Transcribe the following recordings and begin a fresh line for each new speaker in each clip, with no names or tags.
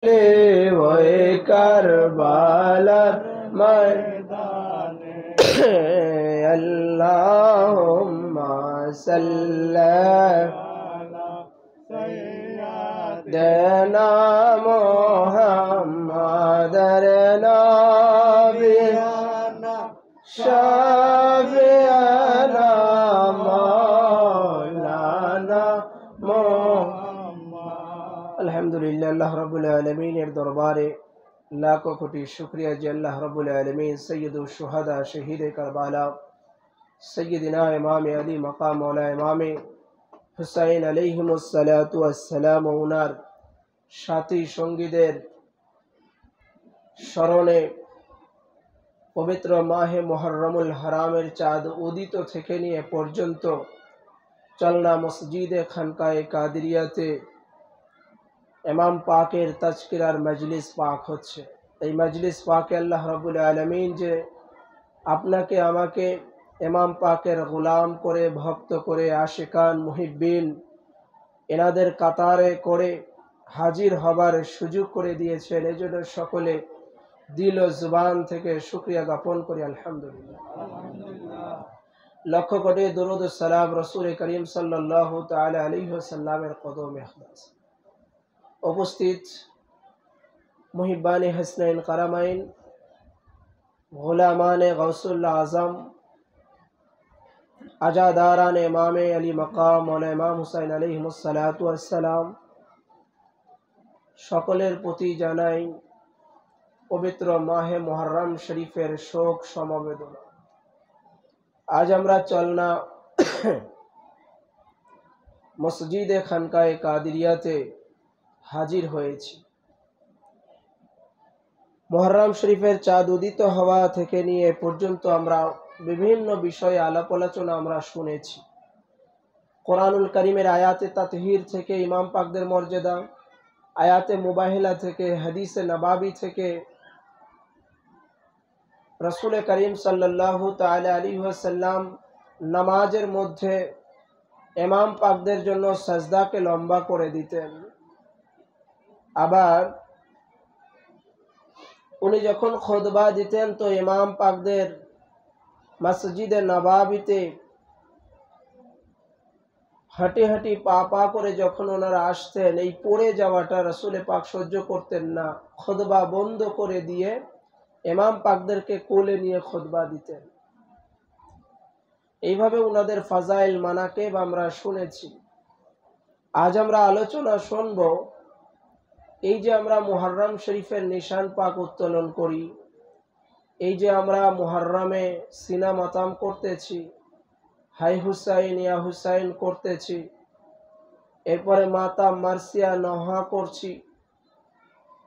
ওই কারবালার ময়দানে আল্লাহুম্মা সাল্লি আলা সাইয়্যিদিনা মুহাম্মাদের নবিয়ানা শাফিয়ানা মাওলানা আলহামদুলিল্লাহ। আল্লাহ রাব্বুল আলামিনের দরবারে লাখো কোটি শুকরিয়া যে আল্লাহ রাব্বুল আলামিন সৈয়দুশ শুহাদা শহীদে কারবালা সৈয়দিনা ইমাম আলী মাকাম মাওলা ইমাম হুসাইন আলাইহিমুস সালাতু ওয়াস সালাম ওনার সাথী সঙ্গীদের স্মরণে পবিত্র মাহে মুহররমুল হারামের চাঁদ উদিত থেকে নিয়ে পর্যন্ত চলনা মসজিদে খানকায়ে কাদেরিয়াতে ইমাম পাকের তাজকিরার মজলিস পাক হচ্ছে। এই মজলিস পাকে আল্লাহ রাব্বুল আলামিন যে আপনাকে আমাকে ইমাম পাকের গোলাম করে ভক্ত করে আশিকান মুহিব্বিন এনাদের কাতারে করে হাজির হবার সুযোগ করে দিয়েছেন। এজন্য সকলে দিল ও জুবান থেকে শুকরিয়া জ্ঞাপন করি আলহামদুলিল্লাহ। লক্ষ কোটি দরুদ ও সালাম রাসূল করিম সাল্লাল্লাহু তাআলা আলাইহি ওয়াসাল্লামের কদমে ইখলাস। উপস্থিত মুহিব্বানে হাসনাইন কারামাইন গোলামানে গৌসুল আজম আজাদারান ইমামে আলী মাকাম মাওলানা ইমাম হুসাইন আলাইহিমুস সালাতু ওয়াস সালাম সকলের প্রতি জানাই পবিত্র মাহে মুহররম শরীফের শোক সমবেদনা। আজ আমরা চলনা মসজিদে খানকায়ে কাদেরিয়াতে হাজির হয়েছি। মুহররম শরীফের চাঁদ উদিত হওয়া থেকে নিয়ে পর্যন্ত আমরা বিভিন্ন বিষয়ে আলাপ আলোচনা আমরা শুনেছি। কোরআনুল কারীমের আয়াতে তাতহির থেকে ইমাম পাকদের মর্যাদা, আয়াতে মুবাহিলা থেকে, হাদিসে নবাবী থেকে, রাসূল করিম সাল্লাল্লাহু তাআলা আলাইহি ওয়াসাল্লাম নামাজের মধ্যে ইমাম পাকদের জন্য সাজদাকে লম্বা করে দিতেন। আবার উনি যখন খুতবা দিতেন তো ইমাম পাকদের মসজিদে নবাবিতে হাঁটি হাঁটি পা পা করে যখন ওনারা আসতেন, এই পড়ে যাওয়াটা রাসূল পাক সহ্য করতেন না। খুতবা বন্ধ করে দিয়ে ইমাম পাকদেরকে কোলে নিয়ে খুতবা দিতেন। এইভাবে ওনাদের ফাজাইল মানাকিব আমরা শুনেছি। আজ আমরা আলোচনা শুনব এই যে আমরা মুহররম শরীফের নিশান পাক উত্তোলন করি, এই যে আমরা মুহররমে সিনা মাতাম করতেছি, হাই হুসাইন ইয়া হুসাইন করতেছি, এরপরে মাতাম মার্সিয়া নহা করছি,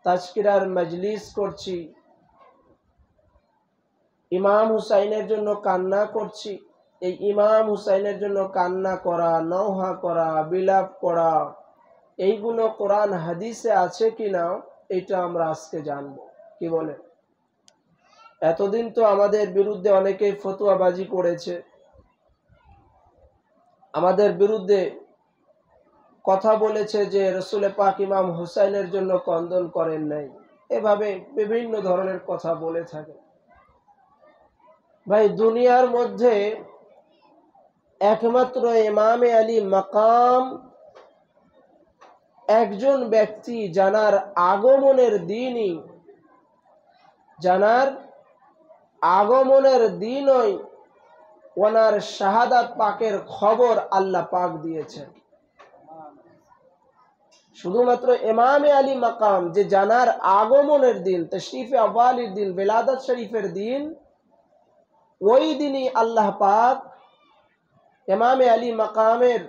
তাজকিরার মজলিস করছি, ইমাম হুসাইনের জন্য কান্না করছি। এই ইমাম হুসাইনের জন্য কান্না করা, নহা করা, বিলাপ করা, এইগুলো কোরআন হাদিসে আছে কিনা এটা আমরা আজকে জানবো। কি বলে? এতদিন তো আমাদের বিরুদ্ধে অনেকেই ফতোয়াবাজি করেছে, আমাদের বিরুদ্ধে কথা বলেছে যে রাসূল পাক ইমাম হুসাইনের জন্য কন্দন করেন নাই, এভাবে বিভিন্ন ধরনের কথা বলে থাকে। ভাই, দুনিয়ার মধ্যে একমাত্র ইমামে আলী মাকাম একজন ব্যক্তি জানার আগমনের দিনই ওনার শাহাদাত পাকের খবর আল্লাহ পাক দিয়েছেন। শুধুমাত্র ইমামে আলী মাকাম যে জানার আগমনের দিন, তাশরীফে আওয়ালির দিন, বেলাদত শরীফের দিন, ওই দিনই আল্লাহ পাক ইমামে আলী মাকামের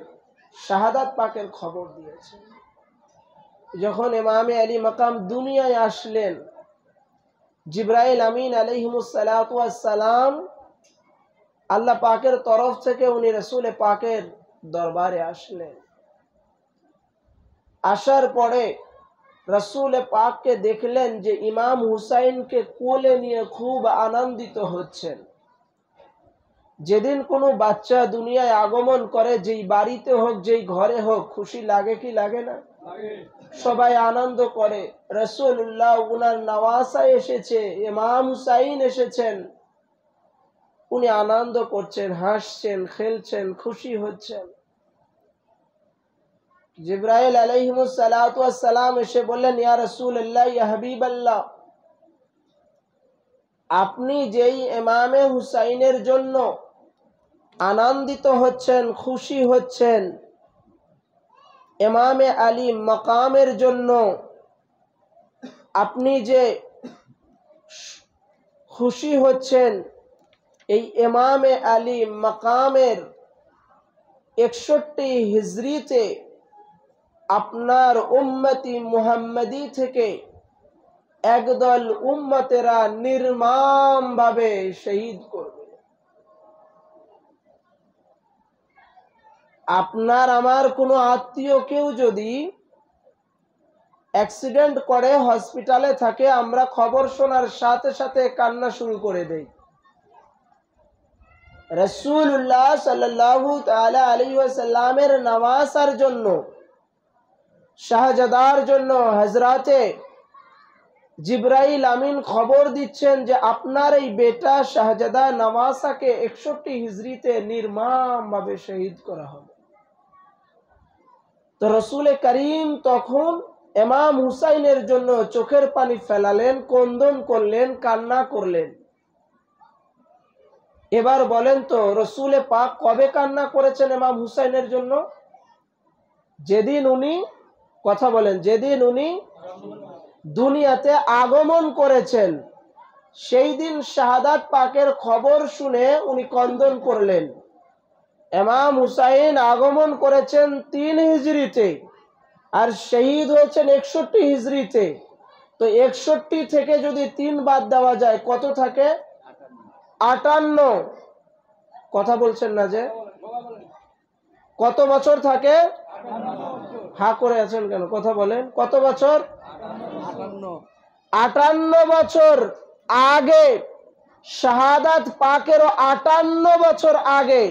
শাহাদাত পাকের খবর দিয়েছেন। যখন ইমামে আলী মাকাম দুনিয়ায় আসলেন, জিবরাইল আমিন আলাইহিমুস সালাতু ওয়াস সালাম আল্লাহ পাকের তরফ থেকে উনি রাসূল পাকের দরবারে আসলেন। আসার পরে রাসূল পাককে দেখলেন যে ইমাম হুসাইনকে কোলে নিয়ে খুব আনন্দিত হচ্ছেন। যেদিন কোনো বাচ্চা দুনিয়ায় আগমন করে, যেই বাড়িতে হোক যেই ঘরে হোক, খুশি লাগে কি লাগে না? সবাই আনন্দ করে। রাসূলুল্লাহ উনার নওয়াসা এসেছে, ইমাম হুসাইন এসেছেন, উনি আনন্দ করছেন, হাসছেন, খেলছেন, খুশি হচ্ছেন। জিবরাইল আলাইহিস সালাতু ওয়াস সালাম এসে বললেন, ইয়া রাসূলুল্লাহ, ইয়া হাবিবাল্লাহ, আপনি যেই ইমামে হুসাইনের জন্য আনন্দিত হচ্ছেন, খুশি হচ্ছেন, ইমামে আলী মাকামের জন্য আপনি যে খুশি হচ্ছেন, এই ইমামে আলী মাকামের 61 হিজরিতে আপনার উম্মতি মুহাম্মদী থেকে একদল উম্মতেরা নির্মমভাবে শহীদ করবে। আপনার আমার কোনো আত্মীয় কেউ যদি অ্যাক্সিডেন্ট করে, হসপিটালে থাকে, আমরা খবর শোনার সাথে সাথে কান্না শুরু করে দেই। রাসূলুল্লাহ সাল্লাল্লাহু তাআলা আলাইহি ওয়াসাল্লামের নওয়াসার জন্য, শাহজাদার জন্য হযরতে জিবরাইল আমিন খবর দিচ্ছেন যে আপনার এই বেটা শাহজাদা নওয়াসাকে 61 হিজরিতে নির্মমভাবে শহীদ করা হবে। তো রাসূল করিম তখন ইমাম হুসাইনের জন্য চোখের পানি ফেলালেন, ক্রন্দন করলেন, কান্না করলেন। এবার বলেন তো রাসূল পাক কবে কান্না করেছেন ইমাম হুসাইনের জন্য? যেদিন উনি, কথা বলেন, যেদিন উনি দুনিয়াতে আগমন করেছেন, সেই দিন শাহাদাত পাকের খবর শুনে উনি ক্রন্দন করলেন। ইমাম হুসাইন আগমন করেছেন 3 হিজরিতে আর শহীদ হয়েছেন 61 হিজরিতে। তো 61 থেকে যদি 3 বাদ দেওয়া যায় কত থাকে? 58। কথা বলছেন না যে? কত বছর থাকে? হা করে আছেন কেন? কথা বলেন, কত বছর? 58 বছর আগে, শাহাদাত পাকেরও 58 বছর আগে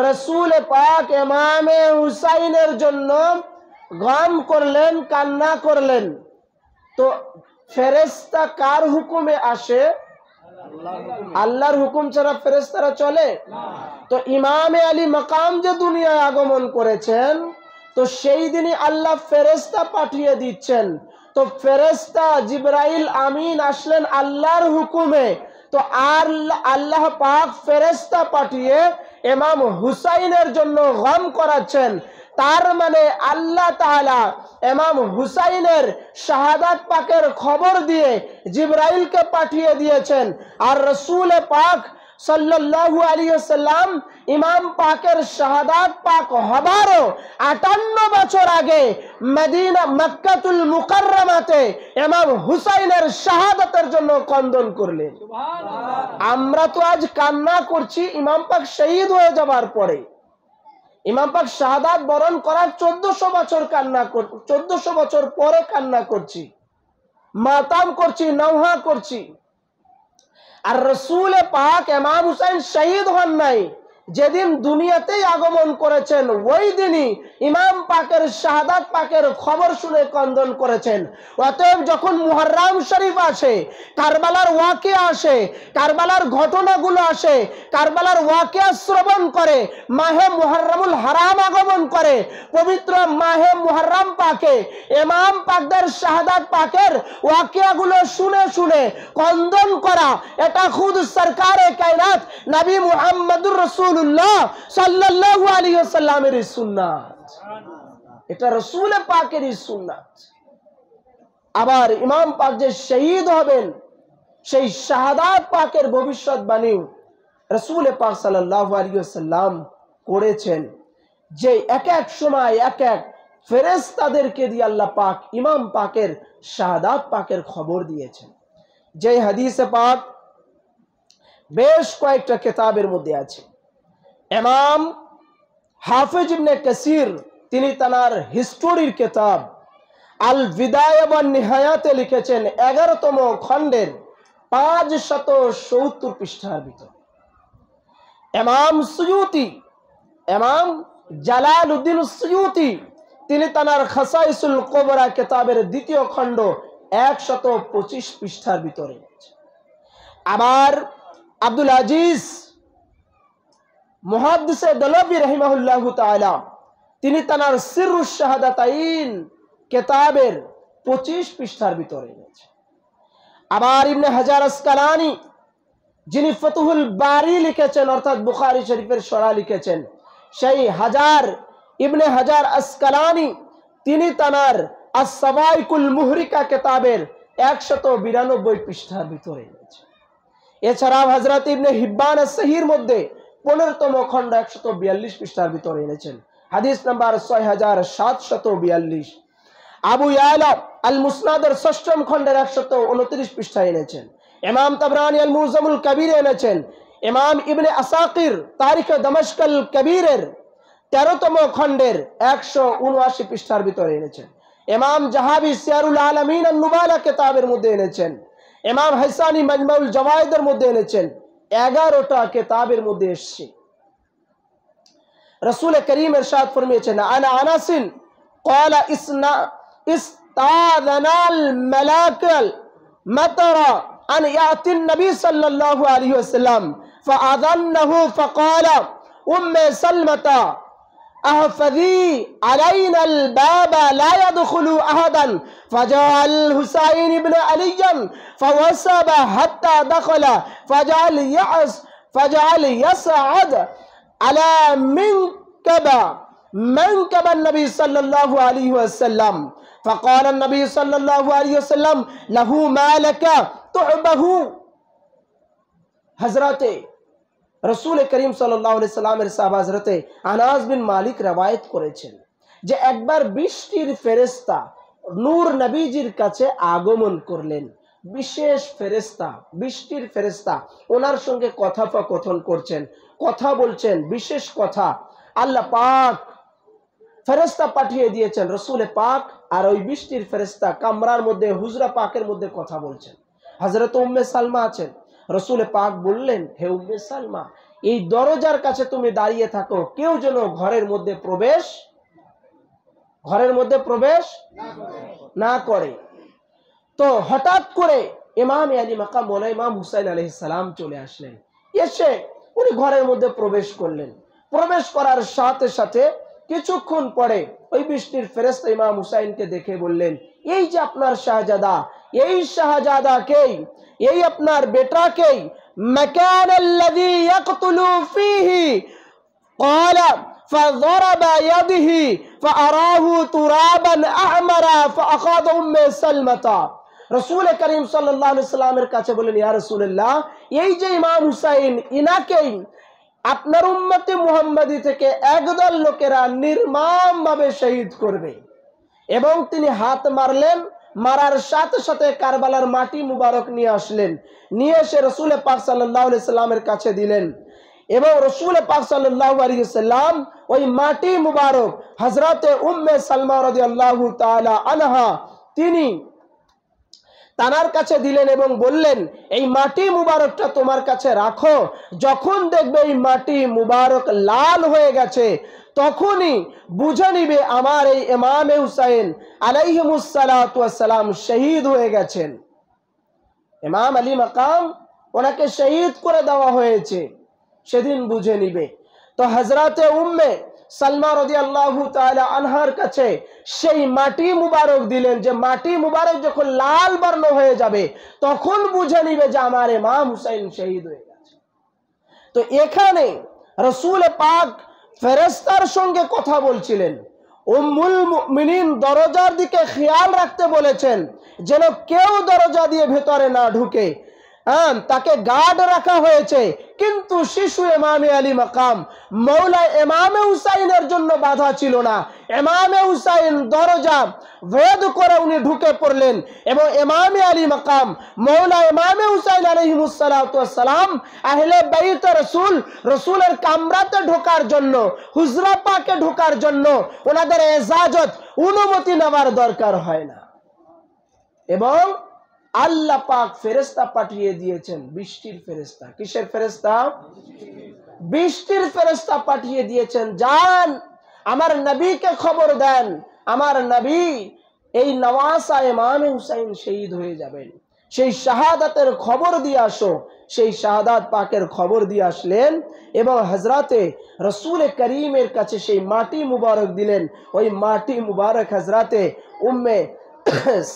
রাসূল পাক ইমামে হুসাইনের জন্য গম করলেন, কান্না করলেন। তো ফেরেশতা কার হুকুমে আসে? আল্লাহর হুকুম ছাড়া ফেরেশতারা চলে? তো ইমামে আলী মাকাম যে দুনিয়ায় আগমন করেছেন, তো সেই দিনই আল্লাহ ফেরেশতা পাঠিয়ে দিচ্ছেন। তো ফেরেশতা জিবরাইল আমিন আসলেন আল্লাহর হুকুমে। তো আল্লাহ পাক ফেরেশতা পাঠিয়ে ইমাম হুসাইনের জন্য গম করাচ্ছেন। তার মানে আল্লাহ তাআলা ইমাম হুসাইনের শাহাদাত পাকের খবর দিয়ে জিবরাইলকে পাঠিয়ে দিয়েছেন। আর রাসূল পাক সাল্লাল্লাহু আলাইহি ওয়াসাল্লাম ইমাম পাকের শাহাদাত পাক হবারও 58 বছর আগে মদিনা মক্কাতুল মুকাররমাতে ইমাম হুসাইনের শাহাদাতের জন্য ক্রন্দন করলেন। আমরা তো আজ কান্না করছি ইমাম পাক শহীদ হয়ে যাবার পরে। ইমাম পাক শাহাদাত বরণ করার 1400 বছর কান্না 1400 বছর পরে কান্না করছি, মাতাম করছি, নওহা করছি। আর রাসূল পাক ইমাম হুসাইন শহীদ হন নাই, যেদিন দুনিয়াতেই আগমন করেছেন ওই দিনই ইমাম পাকের শাহাদাত পাকের খবর শুনে ক্রন্দন করেছেন। অতএব যখন মুহররম শরীফ আসে, কারবালার ওয়াকিয়া আসে, কারবালার ঘটনাগুলো আসে, কারবালার ওয়াকিয়া শ্রবণ করে, মাহে মুহররমুল হারাম আগমন করে, পবিত্র মাহে মুহররম পাকে ইমাম পাকদের শাহাদাত পাকের ওয়াকিয়াগুলো শুনে শুনে ক্রন্দন করা, এটা খুদ সরকারে কায়নাত নবী মুহাম্মদুর রাসূলুল্লাহ সাল্লাল্লাহু আলাইহি ওয়াসাল্লামের সুন্নাত। এটা রাসূল পাকের সুন্নাত। আবার ইমাম পাক যে শহীদ হবেন, সেই শাহাদাত পাকের ভবিষ্যৎবাণী রাসূল পাক সাল্লাল্লাহু আলাইহি ওয়াসাল্লাম করেছেন, যে এক এক সময় এক এক ফেরেশতাদেরকে দিয়ে আল্লাহ পাক ইমাম পাকের শাহাদাত পাকের খবর দিয়েছেন। যে হাদিসে পাক বেশ কয়েকটা কিতাবের মধ্যে আছে। ইমাম হাফিজ ইবনে কাসির তিনি তার হিস্টোরির কিতাব আল বিদায়া ওয়ান নিহায়াতে লিখেছেন 11তম খণ্ডের 570 পৃষ্ঠার ভিতর। ইমাম সুয়ুতি, ইমাম জালালউদ্দিন সুয়ুতি তিনি তার খাসাইসুল কুবরা কিতাবের দ্বিতীয় খণ্ড 125 পৃষ্ঠার ভিতরে। আবার আব্দুল আজিজ মুহাদ্দিস দলবি রাহিমাহুল্লাহু তাআলা তিনি তার সিররুশ শাহাদাতাইন কিতাবের 25 পৃষ্ঠার ভিতরে এনেছেন। আবার ইবনে হাজার আসকালানি যিনি ফতুহুল বারি লিখেছেন অর্থাৎ বুখারী শরীফের শরহ লিখেছেন, সেই ইবনে হাজার আসকালানি তিনি তার আস-সাওয়াইকুল মুহরিকা কিতাবের 192 পৃষ্ঠার ভিতরে এনেছেন। এছাড়াও হযরত ইবনে হিব্বান আস-সহিহর মধ্যে 15তম খণ্ড 142 পৃষ্ঠার ভিতরে এনেছেন, হাদিস নাম্বার 6742। আবু ইয়ালা আল মুসনাদের 6ম খণ্ডের 129 পৃষ্ঠায় এনেছেন। ইমাম তাবরানী আল মুজামুল কবির এনেছেন। ইমাম ইবনে আসাকির তারিখ দমস্ক আল কবিরের 13তম খণ্ডের 179 পৃষ্ঠার ভিতরে এনেছেন। ইমাম জাহাবি সিয়ারুল আলামিন আন নুবালা কিতাবের মধ্যে এনেছেন। ইমাম হাসানি মাজমাউল জাওয়ায়েদের মধ্যে এনেছেন। 11টা কিতাবের মধ্যে এসেছে। রাসূল করিম ইরশাদ ফরমিয়েছেন, আনা আনাসিন ক্বালা ইস্তাযানাল মালাকাল মাতারা আন ইয়াতিন নবী সাল্লাল্লাহু আলাইহি ওয়াসাল্লাম ফাআযান্নাহু ফাকালা উম্মে সালমাতা احفظي علينا الباب لا يدخل احدا فجاء الحسين بن علي فوسب حتى دخل فجعل يصعد على منكب النبي صلى الله عليه وسلم فقال النبي صلى الله عليه وسلم له ما لك تعبه। حضرت রসুল করিম সাল্লাল্লাহু আলাইহি সাল্লামের সাহাবা হযরতে আনাস বিন মালিক রওয়ায়াত করেছেন যে একবার বৃষ্টির ফেরেশতা নূর নবীজির কাছে আগমন করলেন। বিশেষ ফেরেশতা, বৃষ্টির ফেরেশতা ওনার সঙ্গে কথোপকথন করছেন, কথা বলছেন, বিশেষ কথা। আল্লাহ পাক ফেরেশতা পাঠিয়ে দিয়েছেন রসুল পাক আর ওই বৃষ্টির ফেরেশতা কামরার মধ্যে হুজরা পাকের মধ্যে কথা বলছেন। হযরত উম্মে সালমা আছেন। রসুল পাক বললেন, হে উম্মে সালমা, এই দরজার কাছে তুমি দাঁড়িয়ে থাকো, কেউ যেন ঘরের মধ্যে প্রবেশ না করে। তো হঠাৎ করে ইমাম আলী মাকাম মওলা ইমাম হুসাইন আলাইহিস সালাম চলে আসলেন। এসে উনি ঘরের মধ্যে প্রবেশ করলেন। প্রবেশ করার সাথে সাথে কিছুক্ষণ পরে ওই বৃষ্টির ফেরেশতা ইমাম হুসাইনকে দেখে বললেন, এই যে আপনার শাহজাদা, এই শাহজাদাকেই, এই আপনার বেটাকেই মাকান আল্লাযী ইয়াকতুলু ফীহি قال فضرب يده فأراه ترابا أحمرا فأخذ أم سلمة। রসুল করিম সাল্লাল্লাহু আলাইহি সাল্লামের কাছে বলেন, ইয়া রাসূলুল্লাহ, এই যে ইমাম হুসাইন, ইনাকেই আপনার উম্মতে মুহাম্মাদি থেকে একদল লোকেরা নির্মমভাবে শহীদ করবে। এবং তিনি হাত মারলেন, মারার সাথে সাথে কারবালার মাটি মুবারক নিয়ে আসলেন, নিয়ে এসে রসুল পাক সাল্লাল্লাহু আলাইহি সাল্লামের কাছে দিলেন। এবং রসুল পাক সাল্লাল্লাহু আলাইহি সাল্লাম ওই মাটি মুবারক হযরতে উম্মে সালমা রাদিয়াল্লাহু তাআলা আনহা তিনি তানার কাছে দিলেন এবং বললেন, এই মাটি মুবারকটা তোমার কাছে রাখো, যখন দেখবে এই মাটি মুবারক লাল হয়ে গেছে তখনই বুঝে নিবে আমার এই ইমামে হুসাইন আলাইহিমুস সালাতু ওয়াস সালাম শহীদ হয়ে গেছেন। ইমাম আলী মাকাম ওনাকে শহীদ করে দেওয়া হয়েছে, সেদিন বুঝে নিবে। তো হযরতে উম্মে সালমা রাদিয়াল্লাহু তাআলা আনহার কাছে সেই মাটি মুবারক দিলেন, যে মাটি মুবারক যখন লাল বর্ণ হয়ে যাবে তখন বুঝে নিবে যে আমার ইমাম হুসাইন শহীদ হয়ে গেছে। তো এখানে রাসূল পাক ফেরেশতার সঙ্গে কথা বলছিলেন। উম্মুল মুমিনিন দরজার দিকে খেয়াল রাখতে বলেছেন যেন কেউ দরজা দিয়ে ভেতরে না ঢুকে। তাকে গার্ড রাখা হয়েছে, কিন্তু শিশু ইমামে আলী মাকাম মৌলা ইমামে হুসাইনের জন্য বাধা ছিল না। ইমামে হুসাইন দরজা ভেদ করে উনি ঢুকে পড়লেন এবং ইমামে আলী মাকাম মৌলা ইমামে হুসাইন আলাইহিমুস সালাতু ওয়াস সালাম আহলে বাইত রাসূল, রাসূলের কামরাতে ঢোকার জন্য, হুজরা পাকে ঢোকার জন্য ওনাদের ইজাজত, অনুমতি নেওয়ার দরকার হয় না। এবং আল্লাহ পাক ফেরেশতা পাঠিয়ে দিয়েছেন, বৃষ্টির ফেরেশতা। কিসের ফেরেশতা? বৃষ্টির ফেরেশতা পাঠিয়ে দিয়েছেন, যান আমার নবীকে খবর দেন, আমার নবী এই নওয়াসা ইমাম হুসাইন শহীদ হয়ে যাবেন, সেই শাহাদাতের খবর দিয়ে আসো। সেই শাহাদাত পাকের খবর দিয়ে আসলেন এবং হযরতে রাসূল করিমের কাছে সেই মাটি মুবারক দিলেন। ওই মাটি মুবারক হযরতে উম্মে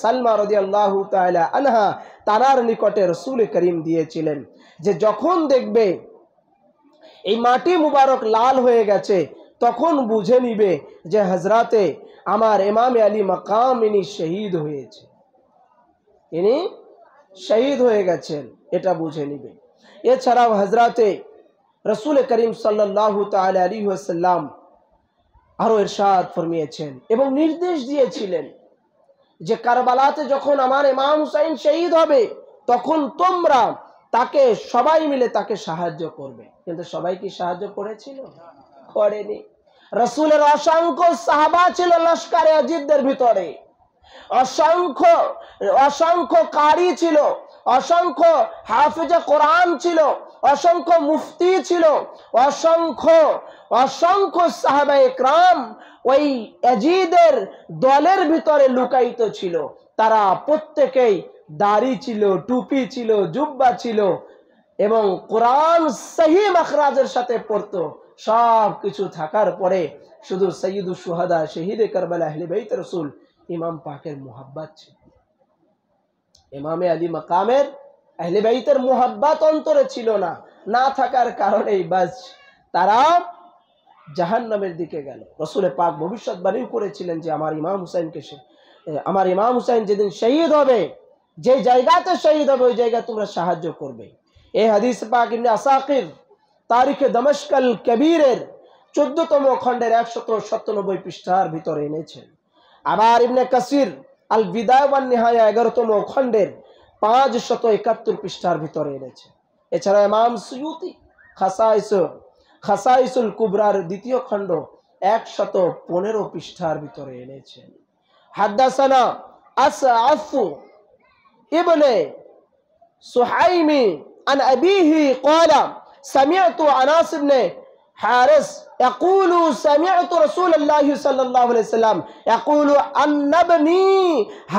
সালমা রাদিয়াল্লাহু তাআলা আনহা তার নিকটে রাসূল করিম দিয়েছিলেন, যে যখন দেখবে এই মাটি মুবারক লাল হয়ে গেছে তখন বুঝে নিবে যে হযরতে আমার ইমাম আলী মাকাম ইনি শহীদ হয়েছে, ইনি শহীদ হয়ে গেছেন, এটা বুঝে নিবে। এছাড়াও হযরতে রাসূল করিম সাল্লাল্লাহু তাআলা আলাইহি ওয়াসাল্লাম আরো ইরশাদ ফরমিয়েছেন এবং নির্দেশ দিয়েছিলেন যে কারবালাতে যখন আমার ইমাম হুসাইন শহীদ হবে তখন তোমরা তাকে সবাই মিলে তাকে সাহায্য করবে। কিন্তু সবাই কি সাহায্য করেছিল? করেনি। রাসূলের অসংখ্য সাহাবা ছিল লস্করে আজিদদের ভিতরে, অসংখ্য কারি ছিল, অসংখ্য হাফেজে কোরআন ছিল, অসংখ্য মুফতি ছিল, অসংখ্য সাহাবায়ে کرام ওই ইয়াজিদের দলের ভিতরে লুকায়িত ছিল। তারা প্রত্যেকেই দাড়ি ছিল, টুপি ছিল, জুব্বা ছিল এবং কোরআন সহি মাখরাজের সাথে পড়তো। সব কিছু থাকার পরে শুধু সৈয়দুশ শুহাদা শহীদে কারবালা আহলে বাইত রাসূল ইমাম পাকের মুহাব্বত ছিল। ইমামে আলী মাকামের আহলে বাইতের মুহাব্বত অন্তরে ছিল না, না থাকার কারণেই বাস তারা জাহান্নামের দিকে গেল। রাসূল পাক ভবিষ্যৎবাণী করেছিলেন যে আমার ইমাম হুসাইন যেদিন শহীদ হবে, যে জায়গাতে শহীদ হবে ওই জায়গায় তোমরা সাহায্য করবে। এই হাদিস পাক ইবনে আসাকির তারিখে দমস্কল কবিরের 14তম খণ্ডের 197 পৃষ্ঠার ভিতরে এনেছেন। আবার ইবনে কাসির আল বিদায়া ওয়ান নিহায়া 11তম খণ্ডের 571 পৃষ্ঠার ভিতরে এনেছেন। এছাড়া ইমাম সুয়ুতি খাসাইসুল কুবরার 2য় খণ্ড 115 পৃষ্ঠার ভিতরে এনেছেন। হাদাসানা আসআফ ইবনে সুহাইমি আন আবিহি ক্বালা সামি'তু আনাস ইবনে হারিস يقول سمعت رسول الله صلى الله عليه وسلم يقول أن ابني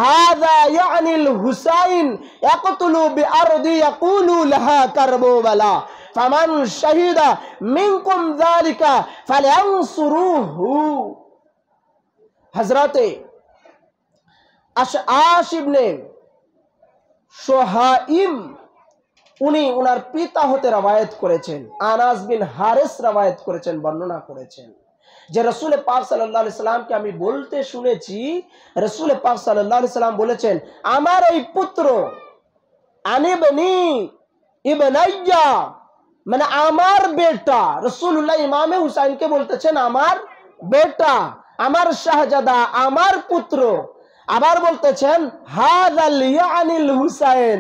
هذا يعني الحسين يقتل بأرض يقول لها كربلاء فمن شهد منكم ذلك فلينصروه। হযরত আশআশ ইবনে সুহাইম উনি ওনার পিতা হতে রওয়ায়াত করেছেন, আনাস বিন হারিস রওয়ায়াত করেছেন, বর্ণনা করেছেন যে রাসূল পাক সাল্লাল্লাহু আলাইহি সাল্লামকে আমি বলতে শুনেছি, রাসূল পাক সাল্লাল্লাহু আলাইহি সাল্লাম বলেছেন আমার এই পুত্র আনিবনি ইবনাইয়া মানে আমার বেটা। রাসূলুল্লাহ ইমামে হুসাইনকে বলতেছেন আমার বেটা, আমার শাহজাদা, আমার পুত্র। আবার বলতেছেন হাযাল ইয়ানিল হুসাইন,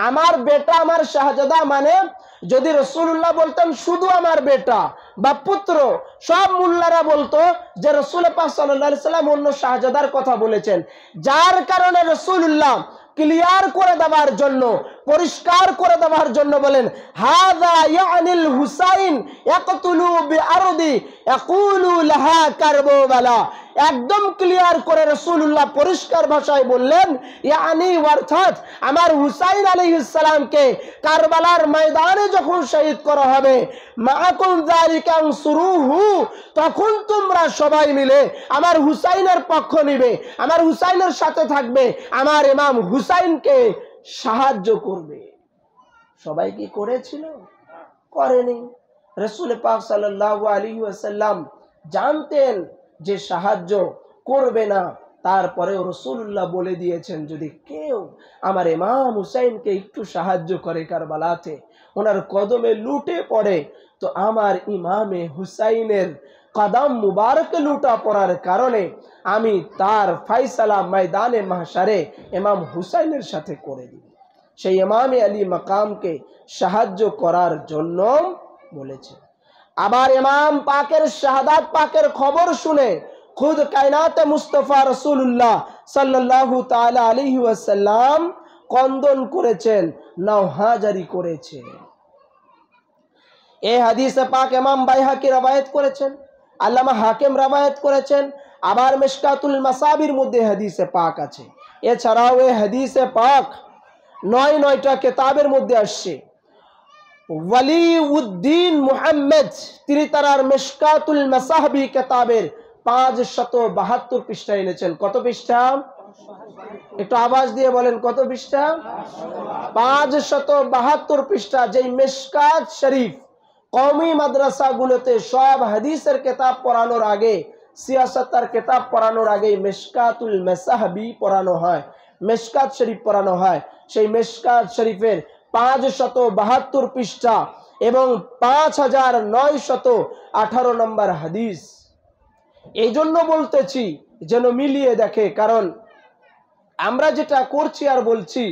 আমার বেটা, আমার শাহজাদা। মানে যদি রাসূলুল্লাহ বলতেন শুধু আমার বেটা বা পুত্র, সব মুল্লারা বলতো যে রাসূল পাক সাল্লাল্লাহু আলাইহি সাল্লাম অন্য শাহজাদার কথা বলেছেন। যার কারণে রাসূলুল্লাহ ক্লিয়ার করে দেওয়ার জন্য, পরিষ্কার করে দেওয়ার জন্য বলেন হাযা ইয়ানিল হুসাইন ইয়াকতুলু বিআরদি ইয়াকুলু লাহা কারবালা। একদম ক্লিয়ার করে রাসূলুল্লাহ পরিষ্কার ভাষায় বললেন ইয়ানি অর্থাৎ আমার হুসাইন আলাইহিস সালামকে কারবালার ময়দানে যখন শহীদ করা হবে মাআকুম যালিকা আনসুরুহু, তখন তোমরা সবাই মিলে আমার হুসাইনের পক্ষ নিবে, আমার হুসাইনের সাথে থাকবে, আমার ইমাম হুসাইনকে সাহায্য করবে। সবাই কি করেছিল? করেনি। রাসূল পাক সাল্লাল্লাহু আলাইহি ওয়াসাল্লাম জানতেন যে সাহায্য করবে না, তারপরেও রাসূলুল্লাহ বলে দিয়েছেন যদি কেউ আমার ইমাম হুসাইনকে একটু সাহায্য করে কারবালাতে, ওনার কদমে লুটে পড়ে, তো আমার ইমামে হুসাইনের কদম মুবারক লুটা পড়ার কারণে আমি তার ফয়সালা ময়দানে মাহশারে ইমাম হুসাইনের সাথে করে দিব। সেই ইমামে আলী মাকামকে সাহায্য করার জন্য বলেছেন। আবার ইমাম পাকের শাহাদাত পাকের খবর শুনে খুদ কায়নাতে মুস্তাফা রাসূলুল্লাহ সাল্লাল্লাহু তাআলা আলাইহি ওয়াসাল্লাম কন্দন করেছেন, নওহা জারি করেছেন। এই হাদিসে পাক ইমাম বাইহাকি রওয়ায়াত করেছেন, আল্লামা হাকিম রওয়ায়াত করেছেন, আবার মিশকাতুল মাসাবির মধ্যে হাদিসে পাক আছে। এছাড়াও এই হাদিসে পাক ৯টা কিতাবের মধ্যে আসছে। ওয়ালিউদ্দিন মুহাম্মদ তিনি তার মিশকাতুল মাসাবি কিতাবের ৫৭২ পৃষ্ঠা এনেছেন। কত পৃষ্ঠা? একটু আওয়াজ দিয়ে বলেন, কত পৃষ্ঠা? ৫৭২ পৃষ্ঠা। যেই মিশকাত শরীফ কওমি মাদ্রাসাগুলোতে সব হাদিসের কিতাব পড়ানোর আগে, সিয়াসতের কিতাব পড়ানোর আগে মিশকাতুল মাসাবি পড়ানো হয়, মিশকাত শরীফ পড়ানো হয়। সেই মিশকাত শরীফের ৫৭২ পৃষ্ঠা এবং ৫৯১৮ নম্বর হাদিস। এই জন্য বলতেছি যেন মিলিয়ে দেখে, কারণ আমরা যেটা করছি আর বলছি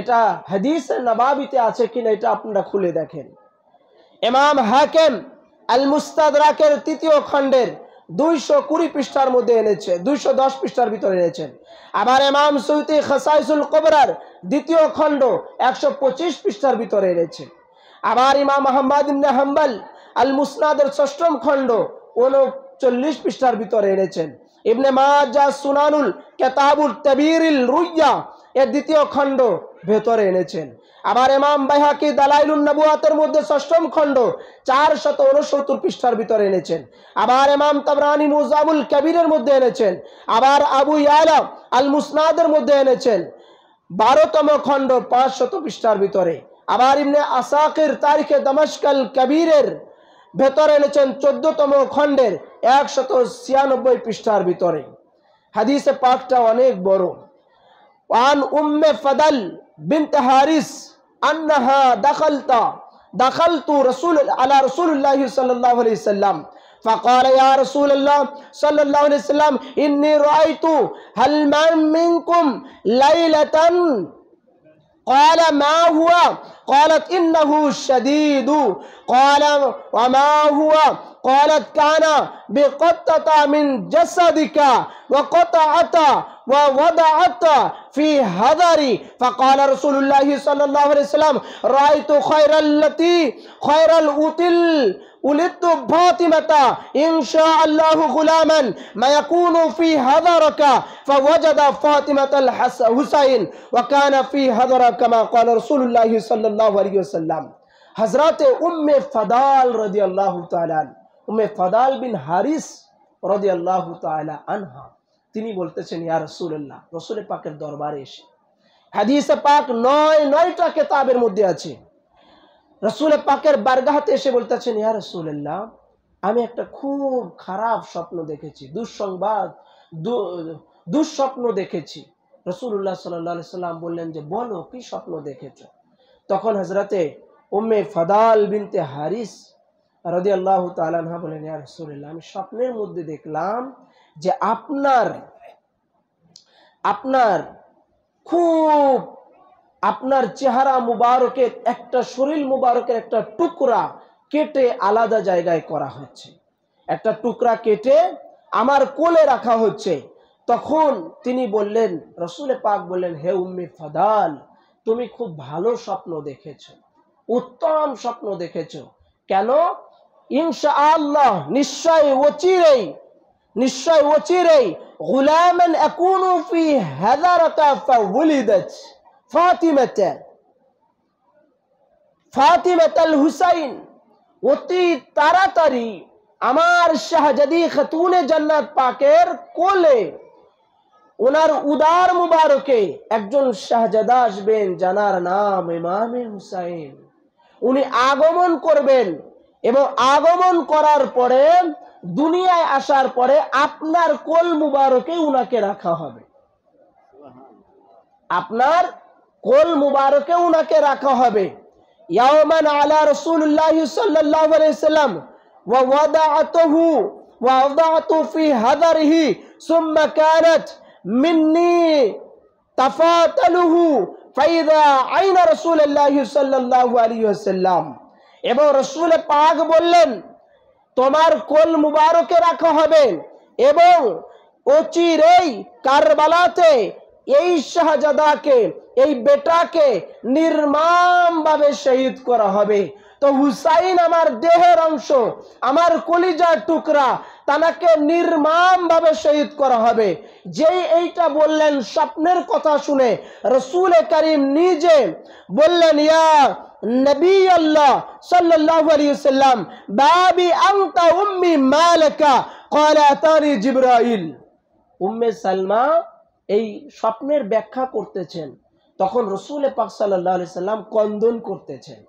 এটা হাদিসে নবাবিতে আছে কিনা এটা আপনারা খুলে দেখেন। ইমাম হাকিম আল মুস্তাদরাকের ৩য় খণ্ডের ২২০ পৃষ্ঠার মধ্যে এনেছে, ২১০ পৃষ্ঠার ভিতরে এনেছেন। আবার ইমাম সুয়ুতি খাসাইসুল কুবরার ২য় খণ্ড ১২৫ পৃষ্ঠার ভিতরে এনেছে। আবার ইমাম আহমদ ইবনে হাম্বল আল মুসনাদের ৬ম খণ্ড ৩৯ পৃষ্ঠার ভিতরে এনেছেন। ইবনে মাজাহ সুনানুল কিতাবুল তাবিরিল রুইয়া এর ২য় খণ্ড ভেতরে এনেছেন। আবার ইমাম বাইহাকি দালাইলুন নবুয়াতের মধ্যে ৬ম খণ্ড ৪৬৯ পৃষ্ঠার ভিতরে এনেছেন। আবার ইমাম তাবরানী মুজামুল কবিরের মধ্যে এনেছেন। আবার আবু ইয়ালা আল মুসনাদের মধ্যে এনেছেন ১২তম খণ্ড ৫০০ পৃষ্ঠার ভিতরে। আবার ইবনে আসাকির তারিখে দামাশকাল কবিরের ভেতরে এনেছেন ১৪তম খণ্ডের ১৯৬ পৃষ্ঠার ভিতরে। হাদিসে পাকটা অনেক বড়। আন উম্মে ফদল বিনত হারিস আন্নাহা দাখালতু আলা রাসূলিল্লাহি সাল্লাল্লাহু আলাইহি ওয়াসাল্লাম فقال يا رسول الله صلى الله عليه وسلم إني رأيت هل منكم ليلة قال ما هو قالت إنه شديد قال وما هو قالت كان بقطة من جسدك وقطعت ووضعت في هذري فقال رسول الله صلى الله عليه وسلم رأيت خير الأتل ولدت فاطمة إن شاء الله غلاما ما يكون في هذرك فوجد فاطمة الحسين وكان في هذر كما قال رسول الله صلى الله عليه وسلم। हजरत उम्मे फदाल रदियल्लाहु ताआला उम्मे फदाल बिन हारिस रदियल्लाहु ताआला আনহা তিনি বলতেছেন, ইয়া রাসূলুল্লাহ, রাসূল পাকের দরবারে এসে, হাদিসে পাক ৯টা কিতাবের মধ্যে আছে, রাসূল পাকের বারগাহতে এসে বলতেছেন, ইয়া রাসূলুল্লাহ, আমি একটা খুব খারাপ স্বপ্ন দেখেছি, দুঃস্বপ্ন দেখেছি। রাসূলুল্লাহ সাল্লাল্লাহু আলাইহি সাল্লাম বললেন যে, বলো কি স্বপ্ন দেখেছো? তখন হযরতে উম্মে ফদাল বিনতে হারিস রাদিয়াল্লাহু তাআলা আনহা বলেন, ইয়া রাসূলুল্লাহ, আমি স্বপ্নের মধ্যে দেখলাম যে আপনার চেহারা মুবারকের একটা, শরীর মুবারকের একটা টুকরা কেটে আলাদা জায়গায় করা হচ্ছে, একটা টুকরা কেটে আমার কোলে রাখা হচ্ছে। তখন তিনি বললেন, রাসূল পাক বললেন, হে উম্মে ফদাল, তুমি খুব ভালো স্বপ্ন দেখেছো, উত্তম স্বপ্ন দেখেছো। কেন? ইনশাআল্লাহ, নিশ্চয় অচিরেই গুলামান আকুনু ফি হাযারাকা ফাউলিদাত ফাতিমাতুল হুসাইন, অতি তাড়াতাড়ি আমার শাহজাদি খাতুনে জান্নাত পাকের কোলে, ওনার উদার মুবারকে একজন শাহজাদা আসবেন, জানার নাম ইমামে হুসাইন। উনি আগমন করবেন এবং আগমন করার পরে, দুনিয়ায় আসার পরে আপনার কোল মুবারকে উনাকে রাখা হবে, আপনার কোল মুবারকে উনাকে রাখা হবে। ইয়াওমান আলা রাসূলুল্লাহি সাল্লাল্লাহু আলাইহি ওয়াসাল্লাম ওয়া ওয়াদাআতু ফি হাদারিহি সুম্মা কানাত মিন্নি তাফাতালুহু ফাইদা আইনা রাসূলুল্লাহি সাল্লাল্লাহু আলাইহি ওয়াসাল্লাম। এবং রাসূল পাক বললেন, তোমার কোল মুবারকে রাখা হবে এবং অচিরেই কারবালাতে এই শাহজাদাকে, এই বেটাকে নির্মমভাবে শহীদ করা হবে। তো হুসাইন আমার দেহের অংশ, আমার কলিজার টুকরা, তাকে নির্মম ভাবে শহীদ করা হবে। যেই এইটা বললেন, স্বপ্নের কথা শুনে রাসূল করিম নিজে বললেন, ইয়া নবী আল্লাহ সাল্লাল্লাহু আলাইহি ওয়াসাল্লাম, বাবি আনতা উম্মি মালাকা, ক্বালা আতানি জিবরাইল। উম্মে সালমা এই স্বপ্নের ব্যাখ্যা করতেছেন, তখন রাসূল পাক সাল্লাল্লাহু আলাইহি সাল্লাম ক্রন্দন করতেছেন,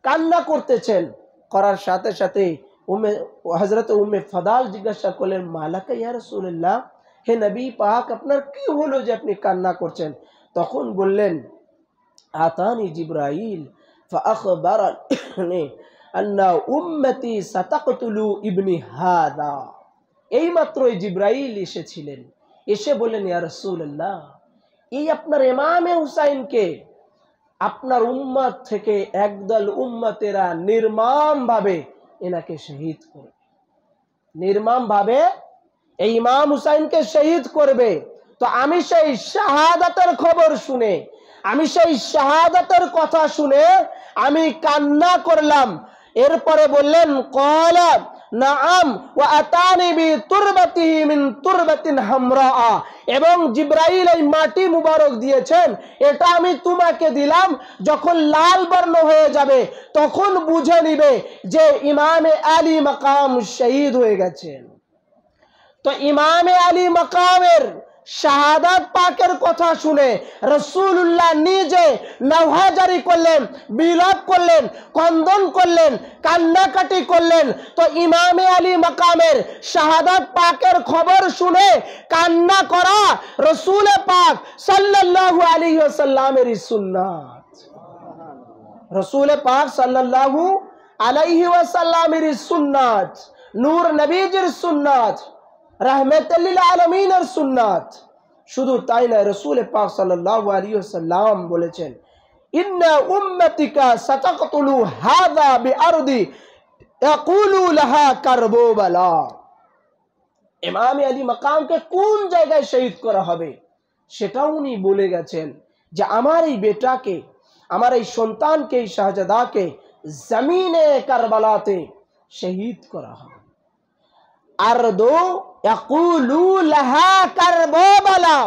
কান্না করতেছেন। করার সাথে সাথে হযরত উম্মে ফাদাল জিজ্ঞাসা করলেন, মালাকা ইয়া রাসূলুল্লাহ, হে নবী পাক, আপনার কি হলো যে আপনি কান্না করছেন? তখন বললেন, আতানি জিবরাইল ফাআখবারানি আন্না উম্মতি সাতাকতুলু ইবনি হাদা। এইমাত্র জিবরাইল এসেছিলেন, এসে বললেন, ইয়া রাসূলুল্লাহ, এই আপনার ইমামে হুসাইনকে আপনার উম্মত থেকে একদল উম্মতেরা নির্মম ভাবে এনাকে শহীদ করবে, নির্মম ভাবে এই ইমাম হুসাইনকে শহীদ করবে। তো আমি সেই শাহাদাতের খবর শুনে, আমি সেই শাহাদাতের কথা শুনে আমি কান্না করলাম। এরপরে বললেন, ক্বালা নাআম ওয়া আতানি বি তুরবাতিহি মিন তুরবাতিন হামরা, এবং জিবরাইল এই মাটি মুবারক দিয়েছেন, এটা আমি তোমাকে দিলাম, যখন লাল বর্ণ হয়ে যাবে তখন বুঝে নিবে যে ইমামে আলী মাকাম শহীদ হয়ে গেছেন। তো ইমামে আলী মাকামের শাহাদাত পাকের কথা শুনে রাসূলুল্লাহ নিজে নওহাজারি করলেন, বিলাপ করলেন, ক্রন্দন করলেন, কান্নাকাটি করলেন। তো ইমামে আলী মাকামের শাহাদাত পাকের খবর শুনে কান্না করা রাসূল পাক সাল্লাল্লাহু আলাইহি ওয়াসাল্লামের সুন্নাত, রাসূল পাক সাল্লাল্লাহু আলাইহি ওয়াসাল্লামের সুন্নাত, নূর নবীজির সুন্নাত, রাহমাতুল লিল আলামিনের সুন্নাত। শুধু তাই না, রাসূল পাক সাল্লাল্লাহু আলাইহি ওয়াসাল্লাম বলেছেন, ইন্না উম্মতিকা সাতাকতুলু হাযা বিআরদি ইয়াকুলু লাহা কারবালা। ইমাম আলী মাকামকে কোন জায়গায় শহীদ করা হবে সেটাও উনি বলে গেছেন, যে আমার এই বেটাকে, আমার এই সন্তানকে, এই শাহজাদাকে জমিনে কারবালাতে শহীদ করা হবে। আরদু ইয়াকুলু লাহা কারবালা,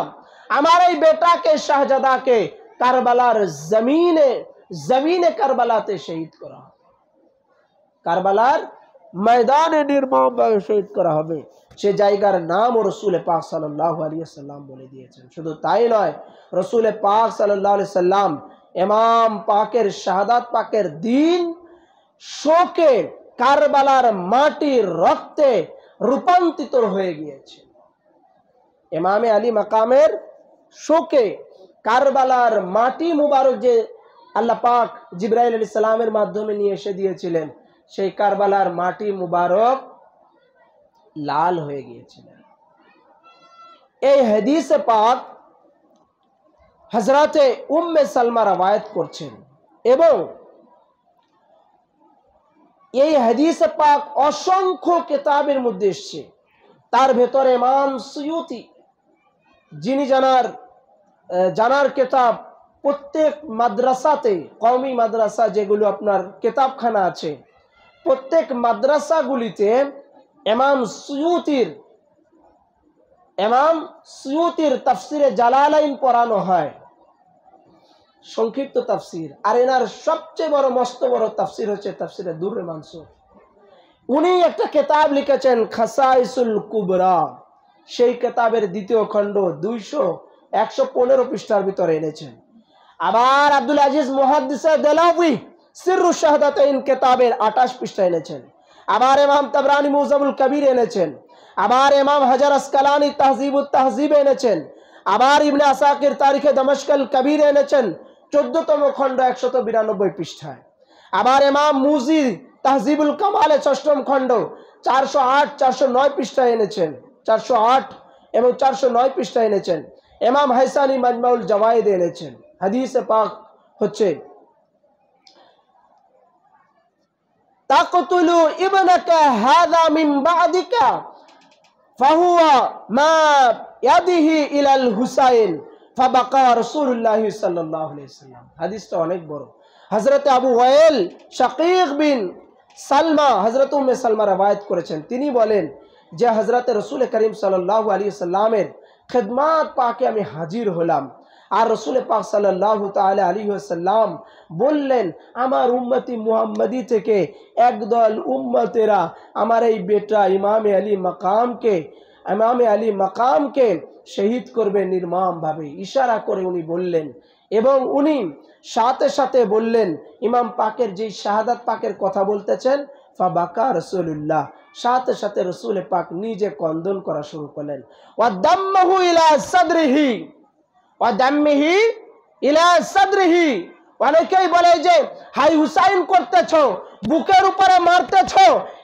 আমার এই বেটাকে, শাহজাদাকে কারবালার জমিনে কারবালাতে শহীদ করা হবে, কারবালার ময়দানে নির্মমভাবে শহীদ করা হবে। সে জায়গার নাম রাসূল পাক সাল্লাল্লাহু আলাইহি ওয়াসাল্লাম বলে দিয়েছেন। শুধু তাই নয়, রাসূল পাক সাল্লাল্লাহু আলাইহি ওয়াসাল্লাম ইমাম পাকের শাহাদাত পাকের দিন শোকে কারবালার মাটির রক্তে রূপান্তরিত হয়ে গিয়েছে। ইমামে আলী মাকামের শোকে কারবালার মাটি মুবারক যে আল্লাহ পাক জিবরাইল আলাইহিস সালামের মাধ্যমে নিয়ে এসে দিয়েছিলেন, সেই কারবালার মাটি মুবারক লাল হয়ে গিয়েছিলেন। এই হাদিসে পাক হযরতে উম্মে সালমা রওয়ায়াত করছেন, এবং এই হাদিসে পাক অসংখ্য কিতাবের মধ্যে এসেছে। তার ভেতরে ইমাম সুয়ুতি, যিনি জানার কিতাব, প্রত্যেক মাদ্রাসাতে, কওমি মাদ্রাসা যেগুলো আপনার কিতাবখানা আছে, প্রত্যেক মাদ্রাসাগুলিতে ইমাম সুয়ুতির তাফসিরে জালালাইন পড়ানো হয়, সংক্ষিপ্ত তাফসির। আর এনার সবচেয়ে বড়, মস্ত বড় তাফসির হচ্ছে তাফসিরে দুররে মানসুর। উনি একটা কিতাব লিখেছেন খাসাইসুল কুবরা, সেই কিতাবের দ্বিতীয় খণ্ড 115 পৃষ্ঠার ভিতরে এনেছেন। আবার আব্দুল আজিজ মুহাদ্দিসে দেলাওয়ি সিররুশ শাহাদাতাইন কিতাবের 28 পৃষ্ঠা এনেছেন। আবার ইমাম তাবরানী মুজামুল কবির এনেছেন। আবার ইমাম হাজার আসকালানি তাহজিবুত তাহজিব এনেছেন। আবার ইবনে আসাকির তারিখে দমস্কল কবির এনেছেন 14তম খণ্ড 192 পৃষ্ঠায়। আবার ইমাম মুজি তাহজিবুল কামালে 6ম খণ্ড 408 409 পৃষ্ঠায় এনেছেন, 408 এবং 409 পৃষ্ঠায় এনেছেন। ইমাম হাইসানি মাজমাউল জাওয়াইদ এনেছেন। হাদিসে পাক হচ্ছে, তাকতুলু ইবনাকা হাযা মিন বা'দিকা ফাহুয়া মা ইয়াদিহি ইলাল হুসাইন ফাবাকা রাসূলুল্লাহ সাল্লাল্লাহু আলাইহি ওয়াসাল্লাম। হাদিসটা অনেক বড়। হযরত আবু ওয়াইল শাকীক বিন সালমা হযরত উম্মে সালমা রওয়ায়াত করেছেন। তিনি বলেন যে হযরত রাসূল করিম সাল্লাল্লাহু আলাইহি ওয়াসাল্লামের খিদমত পাকে আমি হাজির হলাম, আর রাসূল পাক সাল্লাল্লাহু তাআলা আলাইহি ওয়াসাল্লাম বললেন, আমার উম্মতি মুহাম্মদি থেকে একদল উম্মতেরা আমার এই বেটা ইমামে আলী মাকামকে শহীদ করবে নির্মমভাবে। ইশারা করে উনি বললেন, এবং উনি সাথে সাথে বললেন, ইমাম পাকের যে শাহাদাত পাকের কথা বলতেছেন, ফাবাকা রাসূলুল্লাহ, সাথে সাথে রাসূল পাক নিজে কন্দন করা শুরু করলেন। ওয়াদাম্মাহু ইলা সাদরিহি, ওয়াদাম্মিহি ইলা সাদরিহি। অনেকেই বলে যে হাই হুসাইন করতেছ, বুকের উপরে মারতেছ,